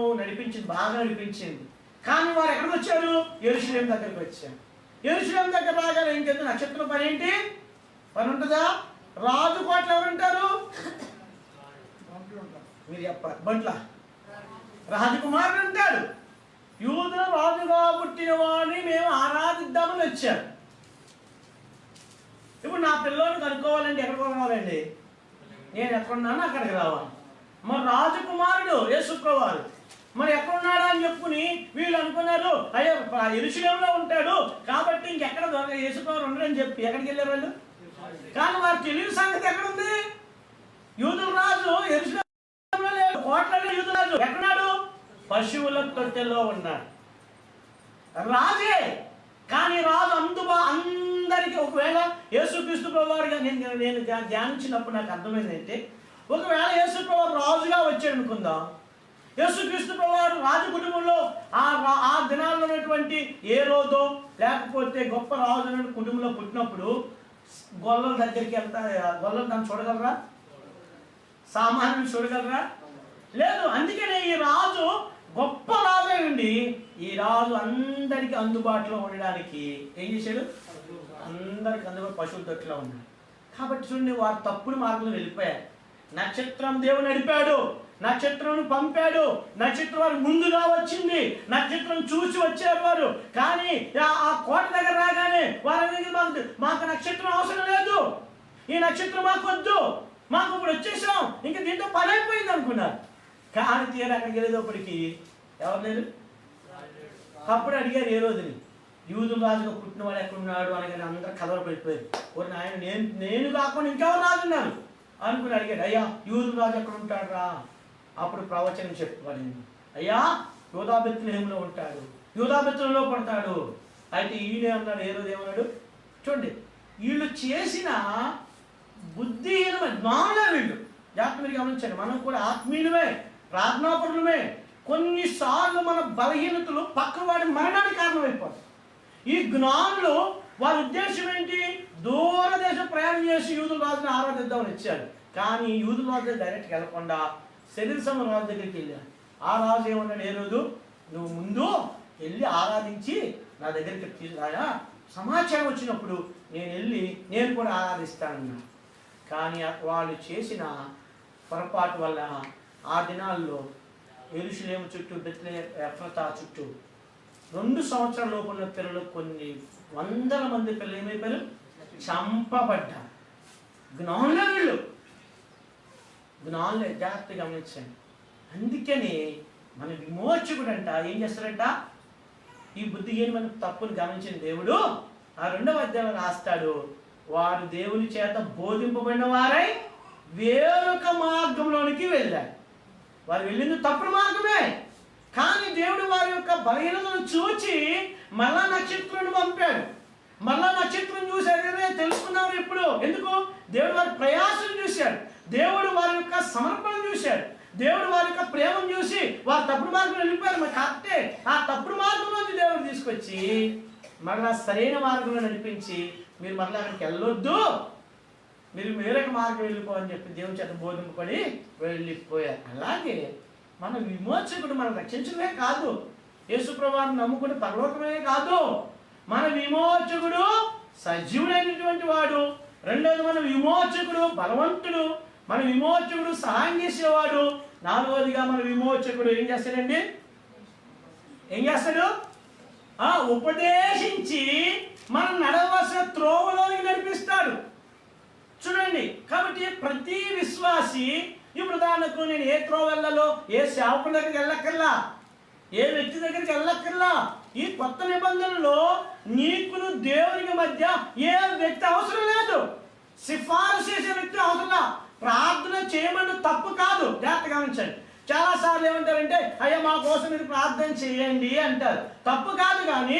బాగా నడిపించింది. కానీ వారు ఎక్కడికి వచ్చారు? యెరూషలేం దగ్గరికి వచ్చారు. యెరూషలేం దగ్గర రాగానే ఇంకెందుకు నక్షత్రం పని ఏంటి? పని ఉంటుందా? రాజు కోట్లు ఎవరుంటారు? మీరు చెప్పాలి. బంట్ల రాజకుమారుడు ఉంటాడు. యూదుల రాజుగా పుట్టిన వాడిని మేము ఆరాధిద్దామని వచ్చారు. ఇప్పుడు నా పిల్లోని కనుక్కోవాలంటే ఎక్కడికి రావాలండి? నేను ఎక్కడున్నాను అక్కడికి రావాలి. మరి రాజకుమారుడు యేసుప్రభువు మరి ఎక్కడున్నాడా అని చెప్పుకుని వీళ్ళు అనుకున్నారు, అయ్యో యెరూషలేములో ఉంటాడు కాబట్టి ఇంకెక్కడ యేసుప్రభువు ఉండడని చెప్పి ఎక్కడికి వెళ్ళారు వాళ్ళు? కానీ వారు తెలియని సంగతి ఎక్కడుంది? యూదుల రాజు యెరూషలేములో లేడు, కోట్లలో యూదుల రాజు ఎక్కడున్నాడు? పశువుల తొట్టెల్లో ఉన్నాడు. రాజే. కానీ రాజు అందరికీ ఒకవేళ యేసుక్రీస్తు ప్రభువారుగా నేను ధ్యానించినప్పుడు నాకు అర్థమైందంటే, ఒకవేళ యేసు ప్రభువారు రాజుగా వచ్చాడు అనుకుందాం. యేసుక్రీస్తు ప్రభువారు రాజు కుటుంబంలో ఆ దినాల్లో ఉన్నటువంటి ఏ రోజో లేకపోతే గొప్ప రాజు కుటుంబంలో పుట్టినప్పుడు గొల్లల దగ్గరికి వెళ్తా, గొల్లలు దాన్ని చూడగలరా? సామాన్యులు చూడగలరా? లేదు. అందుకనే ఈ రాజు గొప్ప రాజు ఉండి ఈ రాజు అందరికి అందుబాటులో ఉండడానికి ఏం చేశాడు? అందరికి అందుబాటు పశువుల తొట్టులో ఉన్నాడు. కాబట్టి చూడండి, వారు తప్పుడు మార్గంలో వెళ్ళిపోయారు. నక్షత్రం దేవుడు నడిపాడు, నక్షత్రం పంపాడు, నక్షత్రం వారు ముందుగా వచ్చింది, నక్షత్రం చూసి వచ్చారు వారు. కానీ ఆ కోట దగ్గర రాగానే వారు మాకు నక్షత్రం అవసరం లేదు, ఈ నక్షత్రం మాకు వద్దు, మాకు ఇప్పుడు వచ్చేసాం, ఇంకా దీంతో పని అయిపోయింది అనుకున్నారు. కానీ తీరా అక్కడికి వెళ్ళేటప్పటికి ఎవరు లేరు. అప్పుడు అడిగారు ఏ రోజుని, యూదుల రాజుగా పుట్టిన వాడు ఎక్కడున్నాడు అనగానే అందరూ కలవర పడిపోయారు. ఓరి నాయన, నేను కాకుండా ఇంకెవరు రాజు ఉన్నారు అనుకుని అడిగాడు. అయ్యా యూదుల రాజు ఎక్కడ ఉంటాడు రా? అప్పుడు ప్రవచనం చెప్పుకోలేదు. అయ్యా యూదా బెత్లెహేములో ఉంటాడు, యూదా బెత్లెహేములో పడతాడు. అయితే ఈయనే అన్నాడు. ఏ రోజు ఏమన్నాడు చూడండి. వీళ్ళు చేసిన బుద్ధిహీనమైన జ్ఞానులే వీళ్ళు. జాగ్రత్త మీరు గమనించండి. మనం కూడా ఆత్మీయులమే, ప్రార్థనాపరులమే. కొన్నిసార్లు మన బలహీనతలు పక్కవాడి మరణానికి కారణమైపోతాయి. ఈ జ్ఞానులు వారి ఉద్దేశం ఏంటి? దూరదేశం ప్రయాణం చేసి యూదుల రాజుని ఆరాధిద్దామని వచ్చారు. కానీ యూదుల రాజు డైరెక్ట్గా వెళ్ళకుండా శరీర సమ రాజు దగ్గరికి వెళ్ళారు. ఆ రాజు ఏమన్నాడు? ఏ రోజు నువ్వు ముందు వెళ్ళి ఆరాధించి నా దగ్గరికి తీసుకురాయా, సమాచారం వచ్చినప్పుడు నేను కూడా ఆరాధిస్తానన్నా. కానీ వాళ్ళు చేసిన పొరపాటు వల్ల ఆ దినాల్లో యెరూషలేము చుట్టూ, బెత్లెహేము ఎఫ్రాతా చుట్టూ 2 సంవత్సరాల లోపు ఉన్న పిల్లలు కొన్ని వందల మంది పిల్లలు ఏమైపోయారు? చంపబడ్డారు. జ్ఞానులే వీళ్ళు, జ్ఞానులే. జాగ్రత్తగా గమనించండి. అందుకని మన విమోచకుడు అంట ఏం చేస్తాడంట, ఈ బుద్ధిహీన మన తప్పును గమనించిన దేవుడు ఆ 2వ అధ్యాయంలో రాస్తాడు, వారు దేవుని చేత బోధింపబడిన వారై వేరొక మార్గంలోనికి వెళ్ళారు. వారు వెళ్ళింది తప్పుడు మార్గమే, కానీ దేవుడు వారి యొక్క బలహీనతను చూచి మళ్ళా నక్షత్రాన్ని పంపాడు. మళ్ళా నక్షత్రం చూసాడే తెలుసుకున్నారు. ఇప్పుడు ఎందుకు? దేవుడు వారి ప్రయాసం చూశాడు, దేవుడు వారి యొక్క సమర్పణ చూశాడు, దేవుడు వారి యొక్క ప్రేమను చూసి వారు తప్పుడు మార్గంలో వెళ్ళిపోయారు. మరి కరెక్టే, ఆ తప్పుడు మార్గంలోంచి దేవుడు తీసుకొచ్చి మళ్ళా సరైన మార్గంలో నడిపించి మీరు మళ్ళీ అక్కడికి వెళ్ళొద్దు, మీరు వేరొక మార్గం వెళ్ళిపోవని చెప్పి దేవుని చేత బోధింపబడి వెళ్ళిపోయారు. అలాగే మన విమోచకుడు మనం రక్షించడమే కాదు, యేసుప్రభువుని నమ్ముకుని పరలోకమే కాదు, మన విమోచకుడు సజీవుడైనటువంటి వాడు. రెండోది మన విమోచకుడు బలవంతుడు, మన విమోచకుడు సహాయం చేసేవాడు. నాలుగోదిగా మన విమోచకుడు ఏం చేస్తాడండి, ఏం చేస్తాడు? ఉపదేశించి మనం నడవలసిన త్రోవలోకి నడిపిస్తాడు. చూడండి, కాబట్టి ప్రతి విశ్వాసి ఇప్పుడు ఉదాహరణకు నేను ఏ త్రోవ వెళ్ళాలో, ఏ సేవకుడి దగ్గరికి వెళ్ళక్కర్లా, ఏ వ్యక్తి దగ్గరికి వెళ్ళక్కర్లా. ఈ కొత్త నిబంధనలో నీకును దేవునికి మధ్య ఏ వ్యక్తి అవసరం లేదు, సిఫారసు చేసే వ్యక్తి అవసరం. ప్రార్థన చేయమని తప్పు కాదు, జాగ్రత్తగా గమనించండి. చాలాసార్లు ఏమంటారంటే అయ్యా మా కోసం మీరు ప్రార్థన చేయండి అంటారు. తప్పు కాదు, కానీ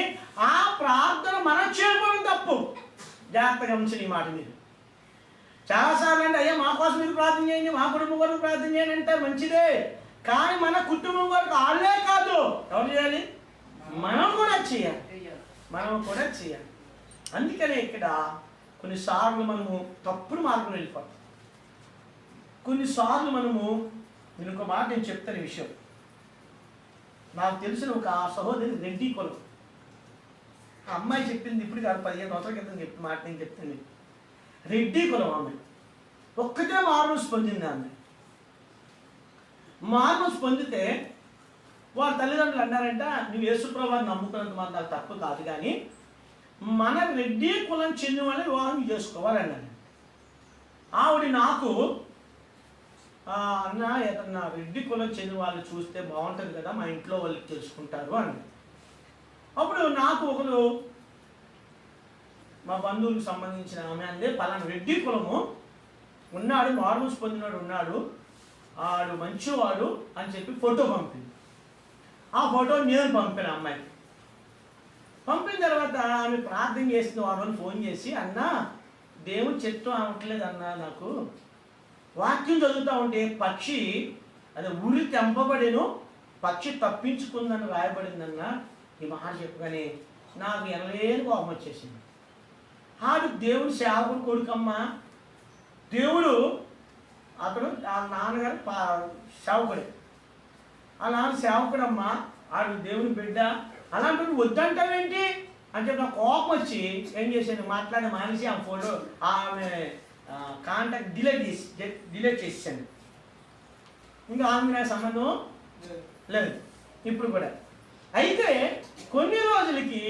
ఆ ప్రార్థన మనం చేయకపోవడం తప్పు. జాగ్రత్తగా గమనించండి ఈ మాట. మీరు చాలాసార్లు అంటే అయ్యా మా కోసం మీరు ప్రార్థన చేయండి, మా కుటుంబం వరకు ప్రార్థన చేయండి అంటారు, మంచిదే. కానీ మన కుటుంబం వరకు వాళ్ళే కాదు, ఎవరు చేయాలి? మనం కూడా చేయాలి. అందుకనే ఇక్కడ కొన్నిసార్లు మనము తప్పుడు మార్గం వెళ్ళిపోతాం. కొన్నిసార్లు మనము, నేను ఒక మాట నేను చెప్తాను విషయం. నాకు తెలిసిన ఒక సహోదరి రెడ్డి కులం, ఆ అమ్మాయి చెప్పింది ఇప్పుడు కాదు 15 సంవత్సరాల క్రితం చెప్పిన మాట నేను చెప్తాను. రెడ్డి కులం ఆమె ఒక్కటే మార్మల్స్ పొందింది. ఆమె మార్మల్స్ పొందితే వాళ్ళ తల్లిదండ్రులు అన్నారంట, నువ్వు యేసుప్రభువుని నమ్ముకున్నంత మాత్రం నాకు తప్పు కాదు, కానీ మన రెడ్డి కులం చెందిన వాళ్ళని వివాహం చేసుకోవాలన్నాను. ఆవిడ నాకు అన్న ఏదన్నా రెడ్డి కులం చెందిన వాళ్ళు చూస్తే బాగుంటుంది కదా, మా ఇంట్లో వాళ్ళు తెలుసుకుంటారు అన్న. అప్పుడు నాకు ఒకరు మా బంధువులకు సంబంధించిన ఆమె అందే, పలానా రెడ్డి కులము ఉన్నాడు, మార్మల్స్ పొందినాడు ఉన్నాడు, ఆడు మంచివాడు అని చెప్పి ఫోటో పంపింది. ఆ ఫోటో నేను పంపాను అమ్మాయికి. పంపిన తర్వాత ఆమె ప్రార్థన చేసిన వారు ఫోన్ చేసి, అన్న దేవుని చెట్టు అనట్లేదు అన్న, నాకు వాక్యం చదువుతూ ఉంటే పక్షి అదే ఉరి తెంపబడేను, పక్షి తప్పించుకుందని రాయబడిందన్న. ఈ మాట చెప్పగానే నాకు ఎనలేని కోపం వచ్చేసింది. ఆడు దేవుని సేవకుడు కొడుకమ్మ, దేవుడు అతడు ఆ నాన్నగారు సేవకుడే, ఆ నాన్న సేవకుడమ్మ, ఆడు దేవుని బిడ్డ, అలాంటి వద్దంటావేంటి అని చెప్పి నాకు కోపం వచ్చి ఏం చేశాను, మాట్లాడి మానేసి ఆ ఫోటో ఆమె కాంటాక్ట్ డిలీట్ చేసాను. ఇంకా ఆమె నాకు సంబంధం లేదు ఇప్పుడు కూడా. అయితే కొన్ని రోజులకి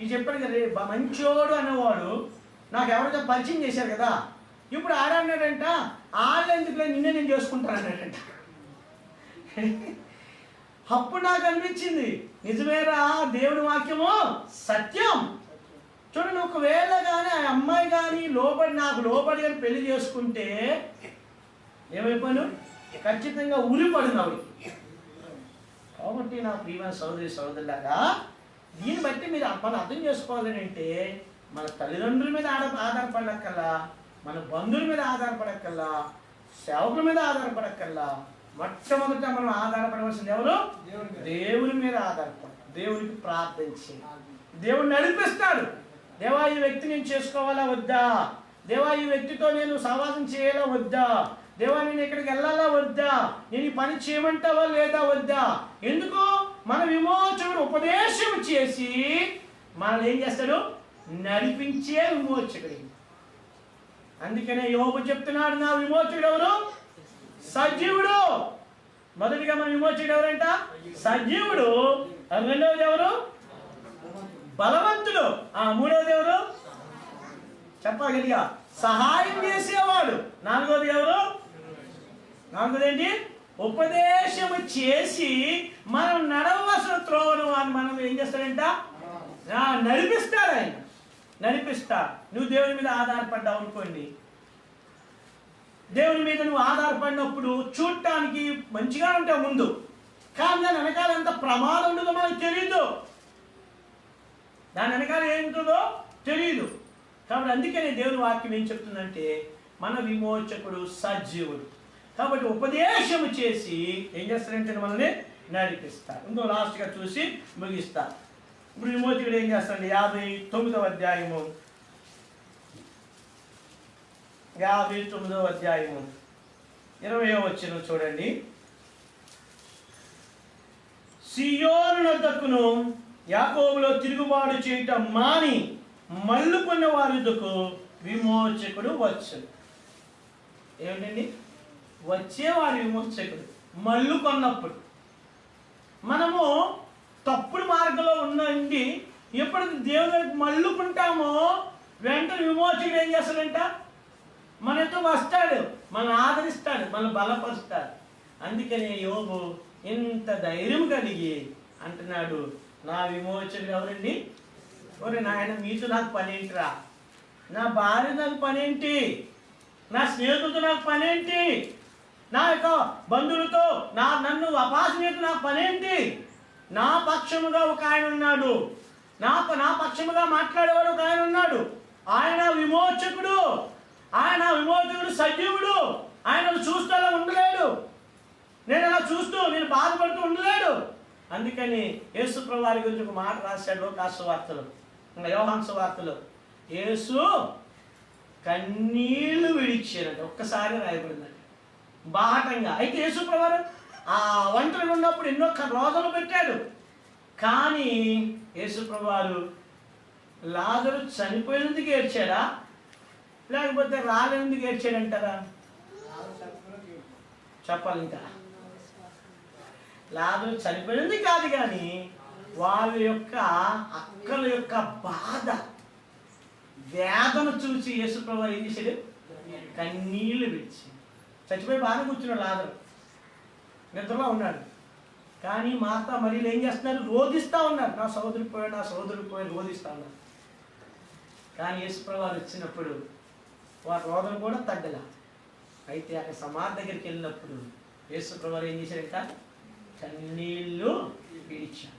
ఈ చెప్పాను కదా మంచోడు అనేవాడు నాకు ఎవరైతే పరిచయం చేశారు కదా, ఇప్పుడు ఆడన్నాడంట, ఆడెందుకులే నిన్నే నేను చేసుకుంటాను అన్నాడంట. అప్పుడు నాకు అనిపించింది, నిజమేరా దేవుడి వాక్యము సత్యం. చూడండి, ఒకవేళ కానీ ఆ అమ్మాయి కానీ నాకు లోబడి కానీ పెళ్లి చేసుకుంటే ఏమైపోయాను, ఖచ్చితంగా ఉరిపడింది ఆవిడకి. కాబట్టి నా ప్రియమైన సోదరులాగా దీన్ని బట్టి మీరు మనం అర్థం చేసుకోవాలని అంటే, మన తల్లిదండ్రుల మీద ఆధారపడక్కల్లా, మన బంధువుల మీద ఆధారపడక్కల్లా, సేవకుల మీద ఆధారపడక్కల్లా, మొట్టమొదట మనం ఆధారపడవలసింది ఎవరు? దేవుని మీద ఆధారపడాలి. దేవునికి ప్రార్థించి దేవుడు నడిపిస్తాడు. దేవా ఈ వ్యక్తి నేను చేసుకోవాలా వద్దా, దేవా ఈ వ్యక్తితో నేను సహవాసం చేయాలా వద్దా, దేవా నేను ఇక్కడికి వెళ్ళాలా వద్దా, నేను ఈ పని చేయమంటావా లేదా వద్దా. ఎందుకు? మన విమోచకుడు ఉపదేశం చేసి మనల్ని ఏం చేస్తాడు, నడిపించే విమోచకుడు. అందుకనే యోబు చెప్తున్నాడు, నా విమోచకుడు ఎవరు? సజీవుడు. మొదటిగా మన విమోచకుడు ఎవరంట? సజీవుడు. రెండవది ఎవరు? బలవంతుడు. మూడవది ఎవరు? చెప్పగలిగా సహాయం చేసేవాడు. నాలుగోది ఎవరు? నాలుగోది ఏంటి? ఉపదేశము చేసి మనం నడవలసిన త్రోవను మనం ఏం చేస్తాడంట, నడిపిస్తాడు. ఆయన నడిపిస్తా. నువ్వు దేవుని మీద ఆధారపడ్డావు అనుకోండి, దేవుని మీద నువ్వు ఆధారపడినప్పుడు చూడటానికి మంచిగా ఉంటావు ముందు, కానీ దాని వెనకాల ఎంత ప్రమాదం ఉంటుందో మనకు తెలియదు. దాని వెనకాల ఏముంటుందో తెలియదు. కాబట్టి అందుకనే దేవుని వాక్యం ఏం చెప్తుందంటే మన విమోచకుడు సజీవుడు. కాబట్టి ఉపదేశము చేసి ఏం చేస్తారంటే మనల్ని నడిపిస్తారు. ఇంకో లాస్ట్గా చూసి ముగిస్తారు. ఇప్పుడు విమోచకుడు ఏం చేస్తాడు? 59వ అధ్యాయము 20వ వచనం చూడండి. సియోను నొద్దకును యాకోబులో తిరుగుబాటు చేయటం మాని మల్లుకున్న వారి యొద్దకు విమోచకుడు వచ్చును. ఏమిటండి? వచ్చేవారి విమోచకుడు. మల్లు కొన్నప్పుడు మనము తప్పుడు మార్గంలో ఉండండి, ఎప్పుడైతే దేవుని వైపు మల్లుకుంటామో వెంటనే విమోచకుడు ఏం చేస్తాడంట, మనతో వస్తాడు, మనం ఆదరిస్తాడు, మనం బలపరుస్తాడు. అందుకనే యోబు ఇంత ధైర్యం కలిగి అంటున్నాడు, నా విమోచకుడు ఎవరండి? ఒరే నాయన, మీతో నాకు పనేంటిరా? నా భార్య నాకు పనేంటి? నా స్నేహితులతో నాకు పనేంటి? నా యొక్క బంధువులతో నన్ను అపాసనతో నాకు పనేంటి? నా పక్షముగా ఒక ఆయన ఉన్నాడు, నా పక్షముగా మాట్లాడేవాడు ఒక ఆయన ఉన్నాడు. ఆయన విమోచకుడు, ఆయన విమోచకుడు సజీవుడు. ఆయన చూస్తూ అలా ఉండలేడు, నేను అలా చూస్తూ నేను బాధపడుతూ ఉండలేడు. అందుకని యేసు ప్రభువు వారి గురించి ఒక మాట రాశాడు లోకాసు వార్తలు, యోహాను సువార్తలో. యేసు కన్నీళ్లు విడిచారంట, ఒక్కసారి రాయబడిందంట బాటంగా. అయితే యేసు ప్రభువు ఆ ఒంటరిగా ఉన్నప్పుడు ఎన్నో రోజులు పెట్టాడు. కానీ యేసు ప్రభువు లాజరు చనిపోయినందుకు ఏడ్చాడా, లేకపోతే రాలేందుకు ఏడ్చాడంటారా? చెప్పాలి. ఇంకా లాజరు చనిపోయినందుకు కాదు, కానీ వాళ్ళ యొక్క అక్కల యొక్క బాధ వేదన చూసి యేసు ప్రభువు ఏం చేశాడు? కన్నీళ్లు విడిచి. చచ్చిపోయి బాగా కూర్చున్నాడు లాజరు, నిద్రలో ఉన్నాడు. కానీ మార్త మరియు ఏం చేస్తున్నారు? రోధిస్తూ ఉన్నారు, నా సోదరుడు పోయాడు, నా సోదరుడు పోయాడు, రోధిస్తూ ఉన్నారు. కానీ యేసు ప్రభువు వచ్చినప్పుడు వారి రోదన కూడా తగ్గల. అయితే అక్కడ సమాధి దగ్గరికి వెళ్ళినప్పుడు యేసు ప్రభువు ఏం చేశారంట? కన్నీళ్ళు విడిచాడు,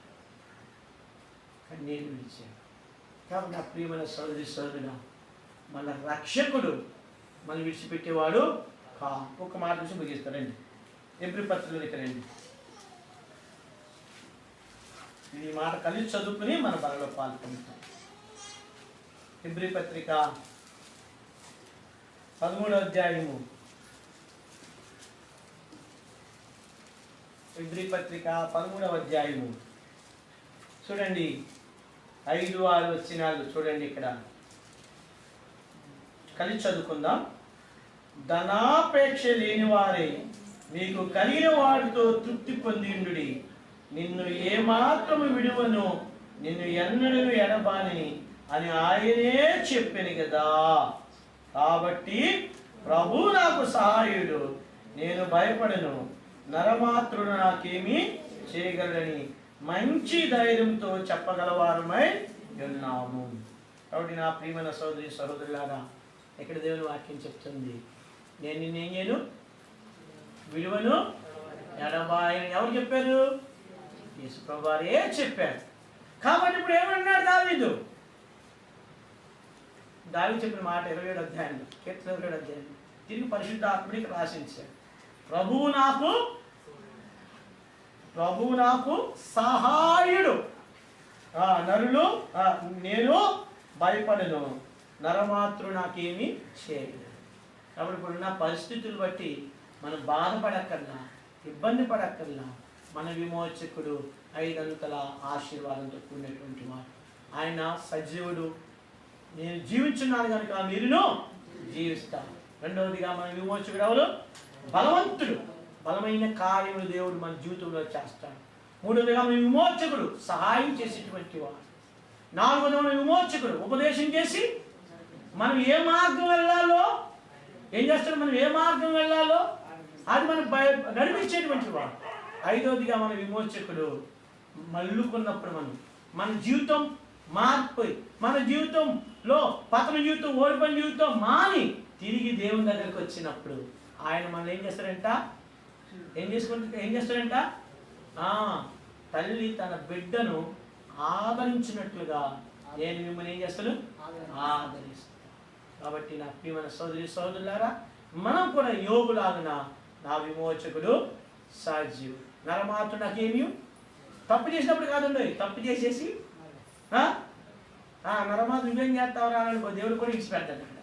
కన్నీళ్ళు విడిచాడు. కాబట్టి నా ప్రియమైన సోదరి సోదరుడా, మన రక్షకుడు మనం విడిచిపెట్టేవాడు కా. ఒక మాట నుంచి ముగిస్తారండి. ఎబ్రీ పత్రికలోకి రండి. ఈ మాట కలిసి చదువుకుని మన బలలో పాల్గొంటాం. ఎబ్రీ పత్రిక 13వ అధ్యాయము, ఎబ్రీ పత్రిక 13వ అధ్యాయము చూడండి, 5-6 వచనాలు చూడండి. ఇక్కడ కలిసి చదువుకుందాం. ధనాపేక్ష లేని వారే మీకు కలిగిన వాటితో తృప్తి పొందిండుడి. నిన్ను ఏమాత్రము విడువను, నిన్ను ఎన్నడూ ఎడబాని అని ఆయనే చెప్పాను కదా. కాబట్టి ప్రభు నాకు సహాయుడు, నేను భయపడను, నరమాత్రుడు నాకేమీ చేయగలడని మంచి ధైర్యంతో చెప్పగలవారమై ఉన్నాము. కాబట్టి నా ప్రియమైన సోదరి సహోదరులారా, ఇక్కడ దేవుని వాక్యం చెప్తుంది, నేను నిన్నేం చేయను, విలువను ఎడబాయని. ఎవరు చెప్పారు? యేసు ప్రభువు వారే చెప్పారు. కాబట్టి ఇప్పుడు ఏమన్నాడు దావీదు? దావీదు చెప్పిన మాట 27వ అధ్యాయంలో, కీర్తన 27వ అధ్యాయంలో తిరిగి పరిశుద్ధాత్ముడికి రాసించాడు. ప్రభువు నాకు సహాయుడు, నరులు నేను భయపడను, నరమాత్రుడు నాకేమీ చేయలేదు. కాబట్టి ఇప్పుడున్న పరిస్థితులు బట్టి మనం బాధపడక్కర్లా, ఇబ్బంది పడక్కర్లా. మన విమోచకుడు 5 అంతల ఆశీర్వాదంతో కూడినటువంటి వాడు. ఆయన సజీవుడు. నేను జీవించున్నాను కనుక మీరును జీవిస్తాను. రెండవదిగా మన విమోచకుడు ఎవరు? బలవంతుడు. బలమైన కార్యములు దేవుడు మన జీవితంలో చేస్తాడు. మూడవదిగా మన విమోచకుడు సహాయం చేసేటువంటి వాడు. నాలుగవది మన విమోచకుడు ఉపదేశం చేసి మనం ఏ మార్గం వెళ్ళాలో ఏం చేస్తాడు, మనం ఏ మార్గం వెళ్ళాలో అది మనం నడిపించేటువంటి వాడు. ఐదవదిగా మన విమోచకుడు మల్లుకున్నప్పుడు మన జీవితం మారిపోయి, మన జీవితంలో పతన జీవితం, ఓడిపోయిన జీవితం మాని తిరిగి దేవుని దగ్గరికి వచ్చినప్పుడు ఆయన మనల్ని ఏం చేస్తారంట? ఏం చేస్తారంట? తల్లి తన బిడ్డను ఆదరించినట్లుగా నేను మిమ్మల్ని ఏం చేస్తాను? ఆదరిస్తాను. కాబట్టి నా ప్రియమైన సోదరి సోదరులారా, మనం కూడా యోగులాగిన నా విమోచకుడు సజీవుడు. నరమాతృడు నాకేమీ తప్పు చేసినప్పుడు కాదండి, తప్పు చేసేసి నరమాతృ నువ్వేం చేస్తావు అనుకో, దేవుడు కూడా ఇచ్చిపెడతాడు అక్కడ.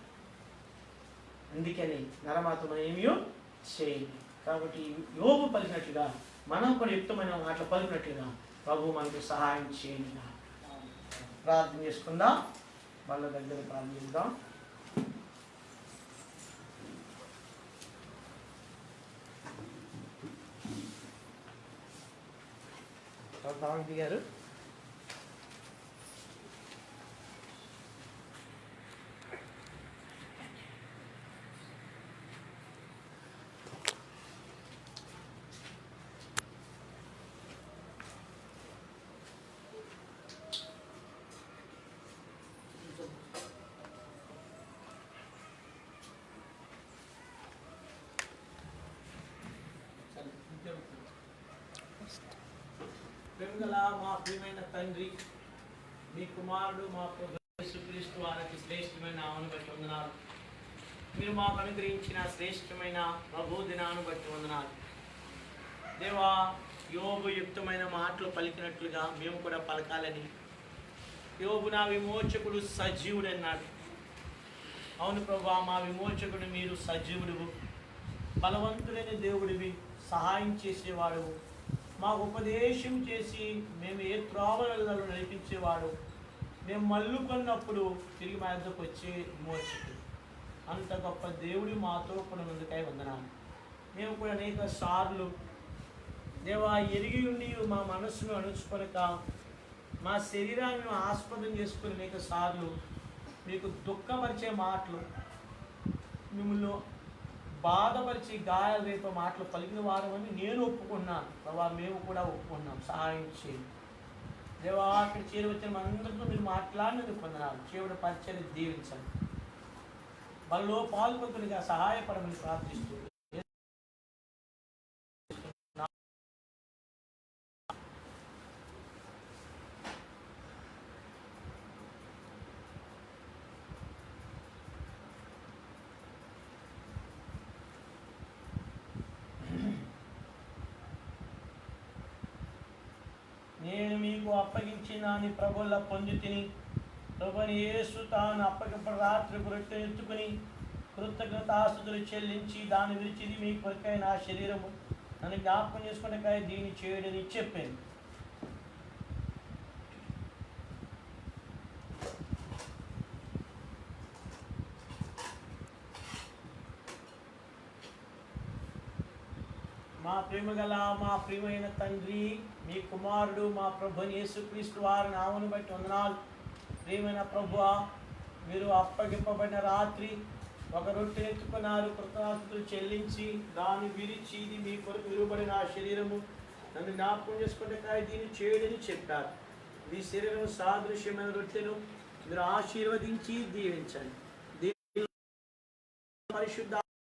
అందుకని నరమాతృ మనం ఏమీ చేయండి. కాబట్టి యోగు పలికినట్లుగా మనం కూడా యుక్తమైన మాటలు పలికినట్లుగా ప్రభు మనకు సహాయం చేయండి. ప్రార్థన చేసుకుందాం. వాళ్ళ దగ్గర ప్రార్థిద్దాం. దావిది గారు ప్రేమగల మా ప్రియమైన తండ్రి, మీ కుమారుడు మా ప్రభు యేసుక్రీస్తు వారికి శ్రేష్టమైన నామమును బట్టి వందనాలు. మీరు మాకు అనుగ్రహించిన శ్రేష్టమైన ప్రభు దినాన్ని బట్టి వందనాలు. దేవా, యోబు యుక్తమైన మాటలు పలికినట్లుగా మేము కూడా పలకాలని. యోబు నా విమోచకుడు సజీవుడు అన్నాడు. అవును ప్రభా, మా విమోచకుడు మీరు సజీవుడు, బలవంతుడైన దేవుడివి, సహాయం చేసేవాడు, మాకు ఉపదేశం చేసి మేము ఏ త్రోవలలో నడిపించేవాడు, మేము మల్లుకున్నప్పుడు తిరిగి మా యొద్దకు వచ్చే విమోచకుడు. అంత గొప్ప దేవుడు మాతో కూడా ముందుకై వందనాలు. మేము కూడా అనేక సార్లు దేవా ఎరిగి ఉండి మా మనస్సును అణుచుకొనక, మా శరీరాన్ని ఆస్పదం చేసుకుని అనేక సార్లు మీకు దుఃఖపరిచే మాటలు, మిమ్మల్ని బాధపరిచి గాయాలు రేపే మాటలు పలికిన వారమని నేను ఒప్పుకున్నాను ప్రభా. మేము కూడా ఒప్పుకున్నాం, సహాయం చేయండి దేవా. అక్కడ చేరవచ్చిన మనందరితో మీరు మాట్లాడినందుకు వందనాలు. చేవుడు పరిచయం దీవించండి, వాళ్ళలో పాల్పొందులుగా సహాయపడమని ప్రార్థిస్తూ నేను మీకు అప్పగించిన నీ ప్రభువుల పొంది తిని, ప్రభుని యేసు తాను అప్పగింప రాత్రి రొట్టె ఎత్తుకుని కృతజ్ఞతాస్తుతులు చెల్లించి దాన్ని విరిచిది మీ కొరకై నా శరీరము, నన్ను జ్ఞాపకం చేసుకునే దీన్ని చేయడని చెప్పాను. మా ప్రేమగల మా ప్రియమైన తండ్రి, మీ కుమారుడు మా ప్రభుని యేసుక్రీస్తు వారి నామమును బట్టి వందనాలు. ప్రియమైన ప్రభువా, మీరు అప్పగింపబడిన రాత్రి ఒక రొట్టె ఎత్తుకున్నారు, కృతజ్ఞతలు చెల్లించి దాన్ని విరిచి ఇది మీ కొరకు విలువబడిన ఆ శరీరము, నన్ను జ్ఞాపకం చేసుకుంటే దీన్ని చేయడని చెప్పారు. మీ శరీరం సాదృశ్యమైన రొట్టెను మీరు ఆశీర్వదించి దీవించండి. పరిశుద్ధ